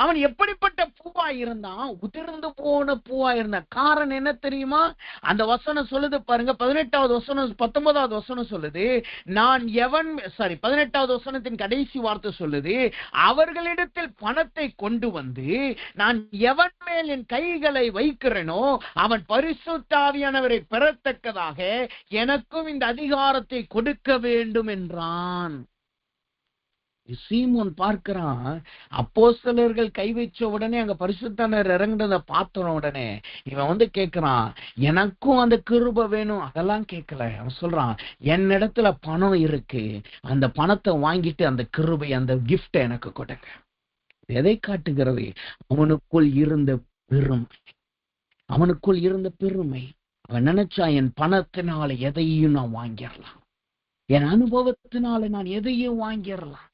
Speaker 2: அவன் எப்படிப்பட்ட பூவா இருந்தான்? உதிர்ந்து போன பூவா இருந்தான். காரணம் என்ன தெரியுமா? அந்த வசனம் சொல்லுது பாருங்க, 18வது வசனம் 19வது வசனம் சொல்லுது, 18வது வசனத்தின் கடைசி வார்த்தை சொல்லுது, அவர்களிடத்தில் பணத்தை கொண்டு வந்து நான் எவன் மேல் என் கைகளை வைக்கிறேனோ அவன் பரிசுத்த ஆவியானவரை பெறத்தக்கதாக எனக்கும் இந்த அதிகாரத்தை கொடுக்க வேண்டும் என்றான். சீமோன் பார்க்கிறான், அப்போஸ்தலர்கள் கை வச்ச உடனே அங்க பரிசுத்தனர் இறங்குனதை பார்த்த உடனே இவன் கேட்கிறான், எனக்கும் அந்த கிருபை வேணும். அதெல்லாம் கேட்கல. அவன் சொல்றான், என்னிடத்துல பணம் இருக்கு, அந்த பணத்தை வாங்கிட்டு அந்த கிருபை, அந்த கிஃப்ட் எனக்கு கொடுங்க. எதை காட்டுகிறது? அவனுக்குள் இருந்த பெருமை. அவனுக்குள் இருந்த பெருமை. அவன் நினைச்சா, என் பணத்தினால எதையும் நான் வாங்கிடலாம், என் அனுபவத்தினால நான் எதையும் வாங்கிடலாம்.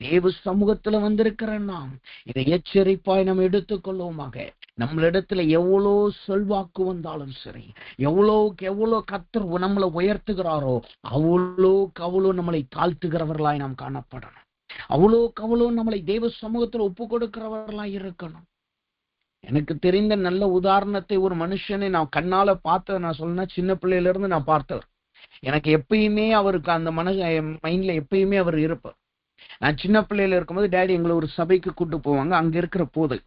Speaker 2: தேவ சமூகத்துல வந்திருக்கிற நாம் இதை எச்சரிப்பாய் நம்ம எடுத்துக்கொள்வோமாக. நம்மளிடத்துல எவ்வளோ செல்வாக்கு வந்தாலும் சரி, எவ்வளோக்கு எவ்வளோ கர்த்தர் நம்மளை உயர்த்துகிறாரோ அவ்வளோக்கு அவ்வளோ நம்மளை தாழ்த்துகிறவர்களாய் நாம் காணப்படணும். அவ்வளோக்கு அவ்வளோ நம்மளை தேவ சமூகத்துல ஒப்பு கொடுக்கிறவர்களாய் இருக்கணும். எனக்கு தெரிந்த நல்ல உதாரணத்தை ஒரு மனுஷனை நான் கண்ணால பார்த்த நான் சொன்னா, சின்ன பிள்ளையில இருந்து நான் பார்த்தவர். எனக்கு எப்பயுமே அவருக்கு அந்த மைண்ட்ல எப்பயுமே அவர் இருப்பார். நான் சின்ன பிள்ளையில இருக்கும்போது டேடி எங்களை ஒரு சபைக்கு கூட்டு போவாங்க. அங்க இருக்கிற போது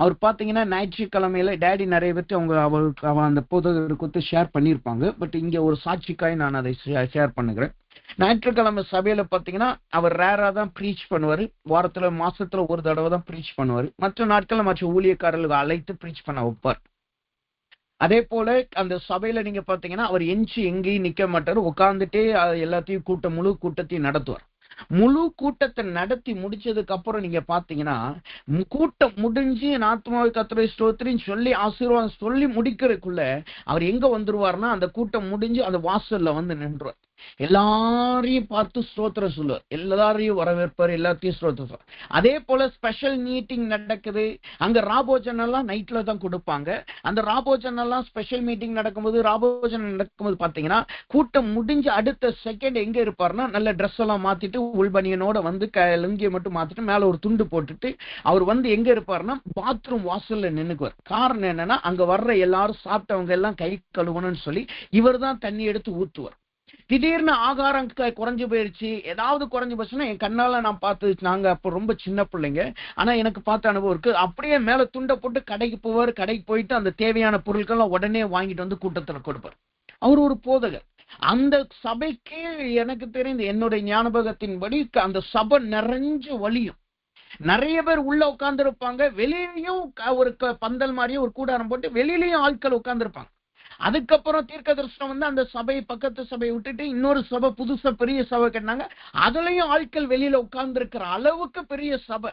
Speaker 2: அவர் பாத்தீங்கன்னா ஞாயிற்றுக்கிழமையில டேடி நிறைய பேர்த்து அவருக்கு அந்த போதகர் கொடுத்து ஷேர் பண்ணியிருப்பாங்க. பட் இங்க ஒரு சாட்சிக்காய் நான் அதை ஷேர் பண்ணுகிறேன். ஞாயிற்றுக்கிழமை சபையில பாத்தீங்கன்னா அவர் ரேரா தான் ப்ரீச் பண்ணுவாரு. வாரத்துல மாசத்துல ஒரு தடவை தான் ப்ரீச் பண்ணுவாரு. மற்ற நாட்கள்ல மற்ற ஊழியக்காரர்களுக்கு அழைத்து ப்ரீச் பண்ண வைப்பார். அதே போல அந்த சபையில நீங்க பாத்தீங்கன்னா அவர் எங்கேயும் நிக்க மாட்டாரு. உட்கார்ந்துட்டே எல்லாத்தையும் முழு கூட்டத்தையும் நடத்துவார். முழு கூட்டத்தை நடத்தி முடிச்சதுக்கு அப்புறம் நீங்க பாத்தீங்கன்னா, கூட்டம் முடிஞ்சு ஆத்மாவை கர்த்தரை ஸ்தோத்திரின்னு சொல்லி ஆசீர்வாதம் சொல்லி முடிக்கிறதுக்குள்ள அவர் எங்க வந்துருவார்னா, அந்த கூட்டம் முடிஞ்சு அந்த வாசல்ல நின்றுவார். எல்லாரையும் பார்த்து ஸ்தோத்திரம் சொல்லுவார். எல்லாரையும் வரவேற்பார், எல்லாத்தையும் ஸ்தோத்திரம். அதே போல ஸ்பெஷல் மீட்டிங் நடக்குது. அங்க ராபோஜன் எல்லாம் நைட்ல தான் கொடுப்பாங்க. அந்த ராபோஜன் எல்லாம் ஸ்பெஷல் மீட்டிங் நடக்கும்போது பாத்தீங்கன்னா, கூட்டம் முடிஞ்சு அடுத்த செகண்ட் எங்க இருப்பாருன்னா, நல்ல ட்ரெஸ் எல்லாம் மாத்திட்டு உள்பனியனோட லுங்கியை மட்டும் மாத்திட்டு மேல ஒரு துண்டு போட்டுட்டு அவர் எங்க இருப்பாருன்னா, பாத்ரூம் வாசல்ல நின்னுக்குவார். காரணம் என்னன்னா, அங்க வர்ற எல்லாரும் சாப்பிட்டவங்க எல்லாம் கை கழுவணும்னு சொல்லி இவர் தான் தண்ணி எடுத்து ஊத்துவார். திடீர்னு ஆகாரம் குறைஞ்சு போயிருச்சு, ஏதாவது குறைஞ்சு போச்சுன்னா என் கண்ணால நான் பார்த்து, நாங்க அப்ப ரொம்ப சின்ன பிள்ளைங்க, ஆனா எனக்கு பார்த்த அனுபவம் இருக்கு. அப்படியே மேல துண்டை போட்டு கடைக்கு போவார். கடைக்கு போயிட்டு அந்த தேவையான பொருட்கள் உடனே வாங்கிட்டு கூட்டத்துல கொடுப்பார். அவர் ஒரு போதகர். அந்த சபைக்கு எனக்கு தெரிந்து என்னுடைய ஞாபகத்தின்படி அந்த சபை நிறைஞ்சு வலியும். நிறைய பேர் உள்ள உட்கார்ந்து இருப்பாங்க. வெளியிலையும் ஒரு பந்தல் மாதிரியும் ஒரு கூடாரம் போட்டு வெளியிலையும் ஆட்கள் உட்கார்ந்து இருப்பாங்க. அதுக்கப்புறம் தீர்க்க தரிசனம் அந்த சபை பக்கத்து சபையை விட்டுட்டு இன்னொரு சபை புதுசா பெரிய சபை கட்டினாங்க. அதுலயும் ஆட்கள் வெளியில உட்கார்ந்து இருக்கிற அளவுக்கு பெரிய சபை.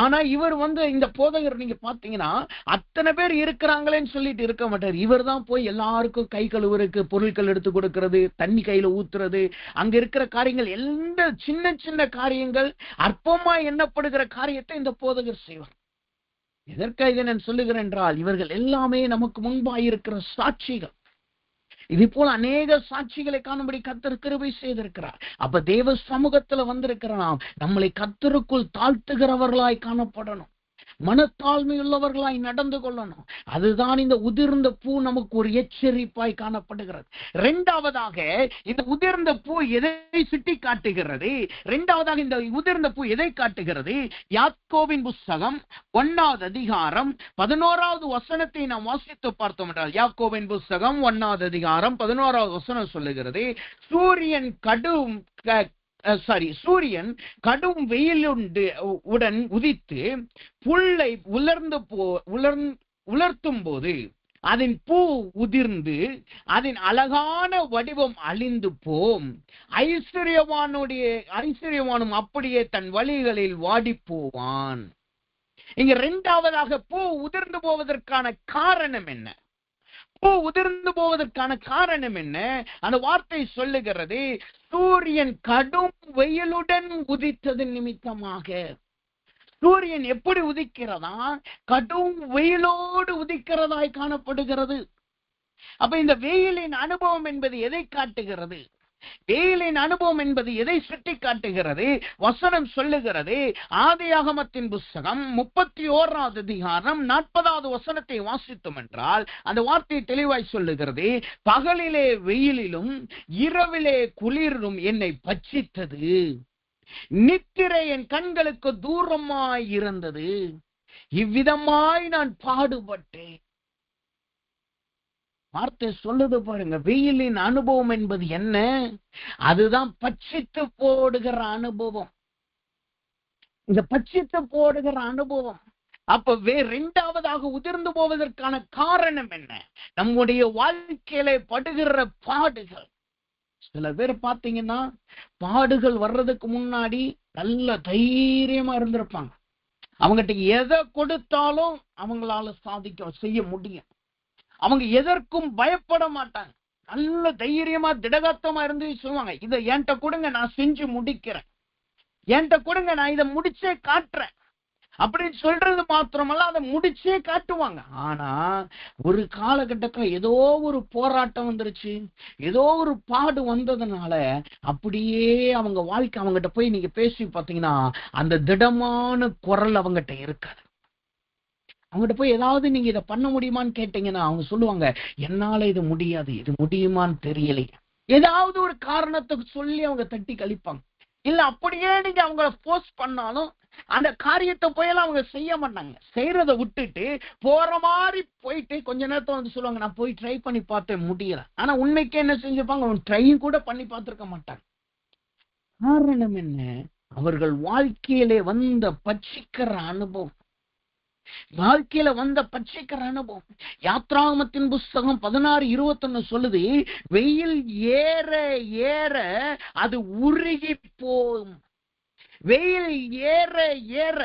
Speaker 2: ஆனா இவர் இந்த போதகர் நீங்க பாத்தீங்கன்னா, அத்தனை பேர் இருக்கிறாங்களேன்னு சொல்லிட்டு இருக்க மாட்டார். இவர் தான் போய் எல்லாருக்கும் கை கழுவுறதுக்கு பொருட்கள் எடுத்து கொடுக்கறது, தண்ணி கையில ஊத்துறது, அங்க இருக்கிற காரியங்கள், எந்த சின்ன சின்ன காரியங்கள், அற்பமா எண்ணப்படுகிற காரியத்தை இந்த போதகர் செய்வார். எதற்காக இதை நான் சொல்லுகிறேன் என்றால், இவர்கள் எல்லாமே நமக்கு முன்பாயிருக்கிற சாட்சிகள். இது போல அநேக சாட்சிகளை காணும்படி கர்த்தர் கிருபை செய்திருக்கிறார். அப்ப தேவ சமூகத்துல வந்திருக்கிற நாம் நம்மளை கர்த்தருக்குள் தாழ்த்துகிறவர்களாய் காணப்படணும். மனத்தாழ்மை உள்ளவர்களாய் நடந்து கொள்ளணும். அதுதான் இந்த உதிர்ந்த பூ நமக்கு ஒரு எச்சரிப்பாய் காணப்படுகிறது. இரண்டாவதாக இந்த உதிர்ந்த பூ எதை சுட்டி காட்டுகிறது? இரண்டாவதாக இந்த உதிர்ந்த பூ எதை காட்டுகிறது? யாக்கோபின் புஸ்தகம் 1வது அதிகாரம் 11வது வசனத்தை நாம் வாசித்து பார்த்தோம் என்றால், யாக்கோபின் புஸ்தகம் 1வது அதிகாரம் 11வது வசனம் சொல்லுகிறது, சூரியன் கடும் வெயிலுடன் உதித்து புல்லை உலர்த்தும் போது அதன் பூ உதிர்ந்து அதன் அழகான வடிவம் அழிந்து போம். ஐஸ்வர்யவானும் அப்படியே தன் வழிகளில் வாடி போவான். இங்க இரண்டாவதாக பூ உதிர்ந்து போவதற்கான காரணம் என்ன? பூ உதிர்ந்து போவதற்கான காரணம் என்ன? அந்த வார்த்தை சொல்லுகிறது, சூரியன் கடும் வெயிலுடன் உதித்தது நிமித்தமாக. சூரியன் எப்படி உதிக்கிறதா? கடும் வெயிலோடு உதிக்கிறதாய் காணப்படுகிறது. அப்ப இந்த வெயிலின் அனுபவம் என்பது எதை காட்டுகிறது? வெயிலின் அனுபவம் என்பது எதை சுட்டி காட்டுகிறது? வசனம் சொல்லுகிறது, ஆதியாகமத்தின் புஸ்தகம் 31வது அதிகாரம் 40வது வசனத்தை வாசித்தோம் என்றால் அந்த வார்த்தை தெளிவாய் சொல்லுகிறது, பகலிலே வெயிலிலும் இரவிலே குளிரும் என்னை பட்சித்தது, நித்திரை என் கண்களுக்கு தூரமாய் இருந்தது, இவ்விதமாய் நான் பாடுபட்டேன். வார்த்தை சொல்லுது பாருங்க, வெயிலின் அனுபவம் என்பது என்ன? அதுதான் பட்சித்து போடுகிற அனுபவம். இந்த பட்சித்து போடுகிற அனுபவம். அப்ப இரண்டாவதாக உதிர்ந்து போவதற்கான காரணம் என்ன? நம்முடைய வாழ்க்கையில படுகிற பாடுகள். சில பேர் பாத்தீங்கன்னா பாடுகள் வர்றதுக்கு முன்னாடி நல்ல தைரியமா இருந்திருப்பாங்க. அவங்ககிட்ட எதை கொடுத்தாலும் அவங்களால செய்ய முடியும். அவங்க எதற்கும் பயப்பட மாட்டாங்க. நல்ல தைரியமா திடகாத்தமா இருந்து சொல்லுவாங்க, இதை என்கிட்ட கொடுங்க, நான் செஞ்சு முடிக்கிறேன், என்கிட்ட கொடுங்க, நான் இதை முடிச்சே காட்டுறேன் அப்படின்னு சொல்றது மாத்திரமல்ல, அதை முடிச்சே காட்டுவாங்க. ஆனா ஒரு காலகட்டத்துல ஏதோ ஒரு போராட்டம் வந்துருச்சு, ஏதோ ஒரு பாடு வந்ததுனால அப்படியே அவங்க வாழ்க்கை, அவங்ககிட்ட போய் நீங்க பேசி பார்த்தீங்கன்னா அந்த திடமான குரல் அவங்ககிட்ட இருக்காது. அவங்ககிட்ட போய் ஏதாவது நீங்க இதை பண்ண முடியுமான்னு கேட்டீங்கன்னா அவங்க சொல்லுவாங்க, என்னால இது முடியாது, இது முடியுமான்னு தெரியலையே. ஏதாவது ஒரு காரணத்துக்கு சொல்லி அவங்க தட்டி கழிப்பாங்க. இல்ல அப்படியே நீங்க அவங்கள போர்ஸ் பண்ணாலும் அந்த காரியத்தை போயெல்லாம் அவங்க செய்ய மாட்டாங்க. செய்யறதை விட்டுட்டு போற மாதிரி போயிட்டு கொஞ்ச நேரத்தை வந்து சொல்லுவாங்க, நான் போய் ட்ரை பண்ணி பார்த்தேன், முடியல. ஆனா உண்மைக்கு என்ன செஞ்சிருப்பாங்க, அவங்க ட்ரை கூட பண்ணி பார்த்திருக்க மாட்டாங்க. காரணம் என்ன? அவர்கள் வாழ்க்கையிலே வந்த பட்சிக்கிற அனுபவம். வாழ்க்கையில வந்த பட்சிக்கிற அனுபவம். யாத்ராகமத்தின் புஸ்தகம் 16:21 சொல்லுது, வெயில் ஏற ஏற அது உருகி போகும். வெயில் ஏற ஏற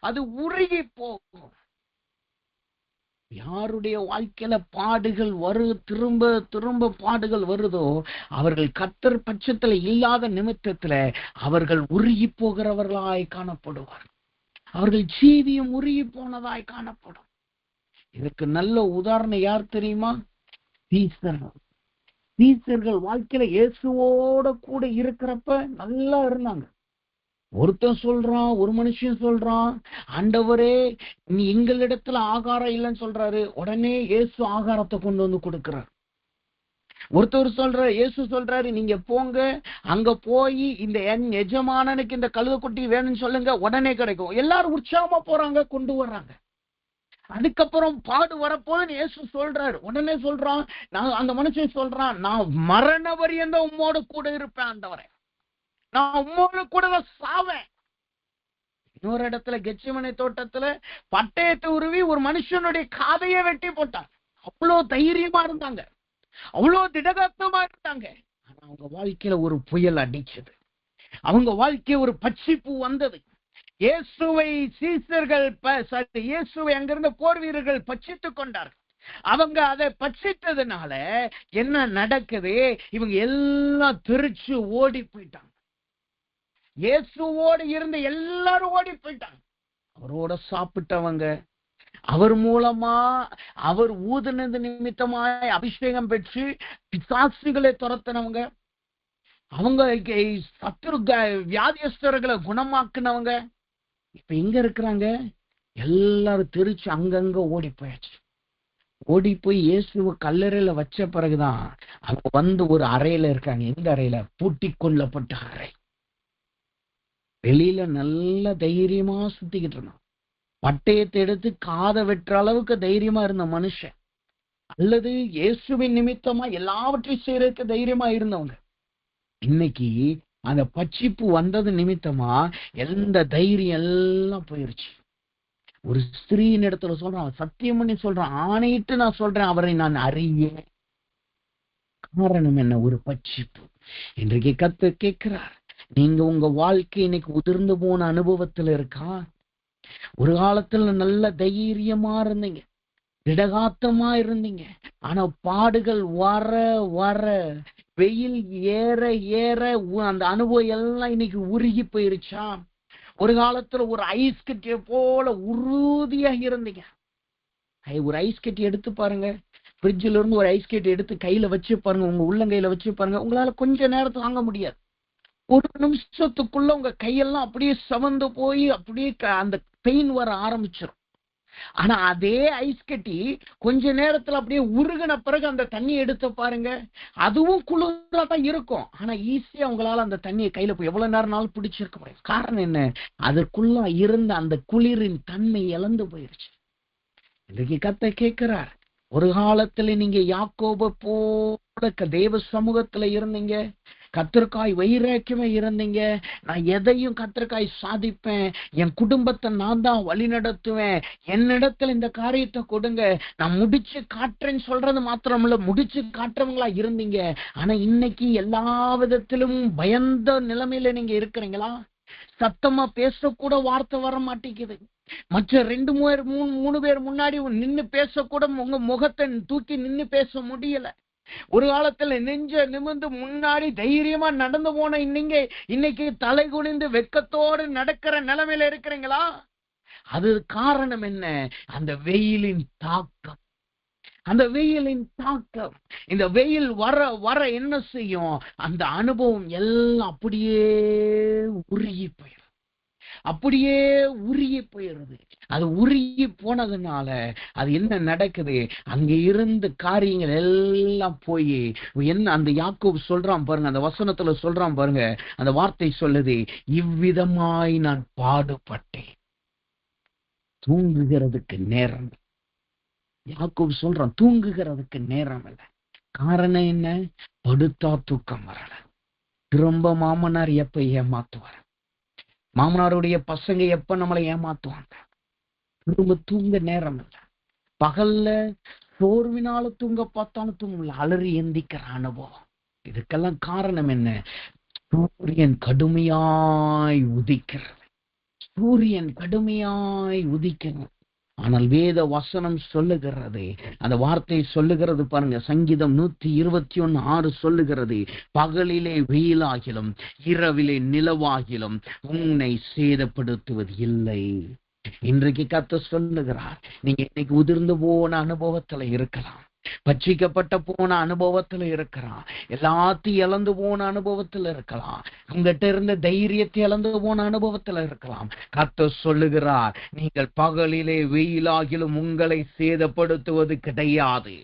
Speaker 2: அது உருகி போகும். யாருடைய வாழ்க்கையில பாடுகள் திரும்ப திரும்ப பாடுகள் வருதோ அவர்கள் கர்த்தர் பட்சத்துல இல்லாத நிமித்தத்துல அவர்கள் உருகி போகிறவர்களாய் காணப்படுவார். அவர்கள் ஜீவியம் உருகி போனதாய் காணப்படும். இதுக்கு நல்ல உதாரணம் யார் தெரியுமா? சீசர்கள் வாழ்க்கையில இயேசுவோட கூட இருக்கிறப்ப நல்லா இருந்தாங்க. ஒருத்தன் சொல்றான், ஒரு மனுஷன் சொல்றான், ஆண்டவரே நீ எங்களிடத்துல ஆகாரம் இல்லைன்னு சொல்றாரு. உடனே இயேசு ஆகாரத்தை கொண்டு வந்து கொடுக்கிறார். ஒருத்தர் சொல்றாரு, இயேசு சொல்றாரு, நீங்க போங்க, அங்க போய் இந்த என் எஜமானனுக்கு இந்த கழுதைக்குட்டி வேணும்னு சொல்லுங்க, உடனே கிடைக்கும். எல்லாரும் உற்சாகமா போறாங்க, கொண்டு வர்றாங்க. அதுக்கப்புறம் பாடு வரப்போது இயேசு சொல்றாரு. உடனே சொல்றான், நான் அந்த மனுஷன் சொல்றான், நான் மரண வரியந்த உம்மோட கூட இருப்பேன் ஆண்டவரே, நான் உம்மோட கூட சாவேன். இன்னொரு இடத்துல கெத்செமனே தோட்டத்துல பட்டயத்தை உருவி ஒரு மனுஷனுடைய காதையை வெட்டி போட்டான். அவ்வளவு தைரியமா இருந்தாங்க, அவ்வளவு திடகாத்தமா இருந்தாங்க. ஆனா அவங்க வாழ்க்கையில ஒரு புயல் அடிச்சது. அவங்க வாழ்க்கை ஒரு பட்சிப்பு வந்தது. இயேசுவை சீசர்கள் இயேசுவை அங்கிருந்த போர் வீரர்கள் பட்சித்துக் கொண்டார்கள். அவங்க அதை பட்சித்ததுனால என்ன நடக்குது? இவங்க எல்லாம் தெரிச்சு ஓடி போயிட்டாங்க. இயேசுவோடு இருந்த எல்லாரும் ஓடி போயிட்டாங்க. அவரோட சாப்பிட்டவங்க, அவர் மூலமா அவர் ஊதுனது நிமித்தமாய் அபிஷேகம் பெற்று பிசாசுகளை துரத்தினவங்க, அவங்க வியாதியஸ்தர்களை குணமாக்குனவங்க இப்ப எங்க இருக்கிறாங்க? எல்லாரும் தெரிச்சு அங்கங்க ஓடி போயாச்சு. ஓடி போய் இயேசுவ கல்லறையில வச்ச பிறகுதான் அவங்க வந்து ஒரு அறையில இருக்காங்க. எந்த அறையில? பூட்டி கொள்ளப்பட்ட அறை. வெளியில நல்ல தைரியமா சுத்திக்கிட்டு இருந்தான். பட்டயத்தை எடுத்து காதை வெட்டுற அளவுக்கு தைரியமா இருந்த மனுஷன், அல்லது இயேசுவின் நிமித்தமா எல்லாவற்றையும் செய்யறதுக்கு தைரியமா இருந்தவங்க, இன்னைக்கு அந்த பட்சிப்பு வந்தது நிமித்தமா எந்த தைரியம் எல்லாம் போயிருச்சு. ஒரு ஸ்திரீயின் இடத்துல சொல்றான், சத்தியம் பண்ணி சொல்றான், ஆணையிட்டு நான் சொல்றேன், அவரை நான் அறியேன். காரணம் என்ன? ஒரு பட்சிப்பு. இன்றைக்கு கர்த்தர் கேட்கிறார், நீங்க உங்க வாழ்க்கை இன்னைக்கு உதிர்ந்து போன அனுபவத்துல இருக்கா? ஒரு காலத்துல நல்ல தைரியமா இருந்தீங்க, திடகாத்தமா இருந்தீங்க. ஆனா பாடுகள் வர வர, வெயில் ஏற ஏற அந்த அனுபவம் எல்லாம் இன்னைக்கு உருகி போயிருச்சா? ஒரு காலத்துல ஒரு ஐஸ் கட்டிய போல உறுதியா இருந்தீங்க. ஒரு ஐஸ் கட்டி எடுத்து பாருங்க, ஃப்ரிட்ஜில இருந்து ஒரு ஐஸ் கட்டி எடுத்து கையில வச்சு பாருங்க, உங்க உள்ளங்கையில வச்சு பாருங்க, உங்களால கொஞ்ச நேரத்தை வாங்க முடியாது. ஒரு நிமிஷத்துக்குள்ள உங்க கையெல்லாம் அப்படியே சவந்து போய் அப்படியே அந்த பெயின் வர ஆரம்பிச்சிடும். ஆனா அதே ஐஸ் கட்டி கொஞ்ச நேரத்துல அப்படியே உருகின பிறகு அந்த தண்ணி எடுத்து பாருங்க, அதுவும் குளிரா தான் இருக்கும். ஆனா ஈஸியா உங்களால அந்த தண்ணியை கையில போய் எவ்வளவு நேரம்னாலும் பிடிச்சிருக்க முடியும். காரணம் என்ன? அதற்குள்ள இருந்த அந்த குளிரின் தன்மை இழந்து போயிருச்சு. இன்னைக்கு கர்த்தர் கேட்கிறார், ஒரு காலத்துல நீங்க யாக்கோபை போல தேவ சமூகத்துல இருந்தீங்க, கத்தர்காய் வைராக்கியமா இருந்தீங்க. நான் எதையும் கத்தர்காய் சாதிப்பேன், என் குடும்பத்தை நான் தான் வழி நடத்துவேன், என்னிடத்துல இந்த காரியத்தை கொடுங்க, நான் முடிச்சு காட்டுறேன்னு சொல்றது மாத்திரமல்ல, முடிச்சு காட்டுறவங்களா இருந்தீங்க. ஆனா இன்னைக்கு எல்லா விதத்திலும் பயந்த நிலைமையில நீங்க இருக்கிறீங்களா? சத்தமா பேசக்கூட வார்த்தை வர மாட்டேங்குது. மற்ற மூணு பேர் முன்னாடி நின்னு பேசக்கூட உங்க முகத்தை தூக்கி நின்னு பேச முடியல. ஒரு காலத்துல நெஞ்ச நிமிர்ந்து முன்னாடி தைரியமா நடந்து போன இன்னைக்கு தலை குனிந்து வெக்கத்தோடு நடக்கிற நிலைமையில இருக்கிறீங்களா? அது காரணம் என்ன? அந்த வெயிலின் தாக்கம். அந்த வெயிலின் தாக்கம். இந்த வெயில் வர வர என்ன செய்யும்? அந்த அனுபவம் எல்லாம் அப்படியே உருகி போயிடும், அப்படியே உருகி போயிடுது. அது உருகி போனதுனால அது என்ன நடக்குது? அங்க இருந்து காரியங்கள் எல்லாம் போய் என்ன அந்த யாக்கோபு சொல்றான் பாருங்க, அந்த வசனத்துல சொல்றான் பாருங்க, அந்த வார்த்தை சொல்லுது, இவ்விதமாய் நான் பாடுபட்டேன், தூங்குகிறதுக்கு நேரம். யாக்கோபு சொல்றான், தூங்குகிறதுக்கு நேரம் இல்லை. காரணம் என்ன? படுத்தா தூக்கம் வரல. திரும்ப மாமனார் எப்ப ஏமாத்துவார்? மாமனாருடைய பசங்க எப்ப நம்மளை ஏமாத்துவாங்க? திரும்ப தூங்க நேரம் இல்லை. பகல்ல சோர்வினால தூங்க பார்த்தாலும் தூங்கல, அலறி எந்திக்கிற அனுபவம். இதுக்கெல்லாம் காரணம் என்ன? சூரியன் கடுமையாய் உதிக்கிறது, சூரியன் கடுமையாய் உதிக்கிறது. ஆனால் வேத வசனம் சொல்லுகிறது, அந்த வார்த்தை சொல்லுகிறது பாருங்க, சங்கீதம் 121:6 சொல்லுகிறது, பகலிலே வெயிலாகிலும் இரவிலே நிலவாகிலும் உன்னை சேதப்படுத்துவது இல்லை. இன்றைக்கு கர்த்தர் சொல்லுகிறார், நீங்க இன்னைக்கு உதிர்ந்து போன அனுபவத்துல இருக்கலாம், பட்சிக்கப்பட்ட போன அனுபவத்துல இருக்கலாம், எல்லாத்தையும் இழந்து போன அனுபவத்துல இருக்கலாம், உங்ககிட்ட இருந்த தைரியத்தை இழந்து போன அனுபவத்துல இருக்கலாம். கர்த்தர் சொல்லுகிறார், நீங்கள் பகலிலே வெயிலாகிலும் உங்களை சேதப்படுத்துவது கிடையாது,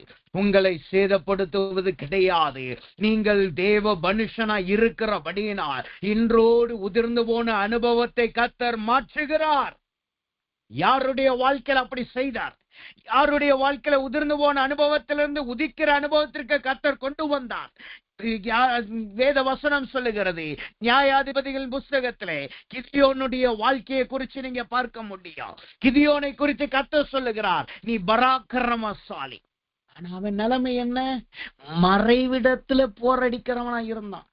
Speaker 2: உங்களை சேதப்படுத்துவது கிடையாது. நீங்கள் தேவ மனுஷனா இருக்கிறபடியினால் இன்றோடு உதிர்ந்து போன அனுபவத்தை கர்த்தர் மாற்றுகிறார். யாருடைய வாழ்க்கையில் அப்படி செய்தார்? யாருடைய வாழ்க்கையில உதிர்ந்து போன அனுபவத்திலிருந்து உதிக்கிற அனுபவத்திற்கு கர்த்தர் கொண்டு வந்தார். வேத வசனம் சொல்லுகிறது, நியாயாதிபதிகள் புஸ்தகத்திலே கிதியோனுடைய வாழ்க்கையை குறித்து நீங்க பார்க்க முடியும். கிதியோனை குறித்து கர்த்தர் சொல்லுகிறார், நீ பராக்கிரமசாலி. ஆனா அவன் நிலைமை என்ன? மறைவிடத்துல போரடிக்கிறவனா இருந்தான்.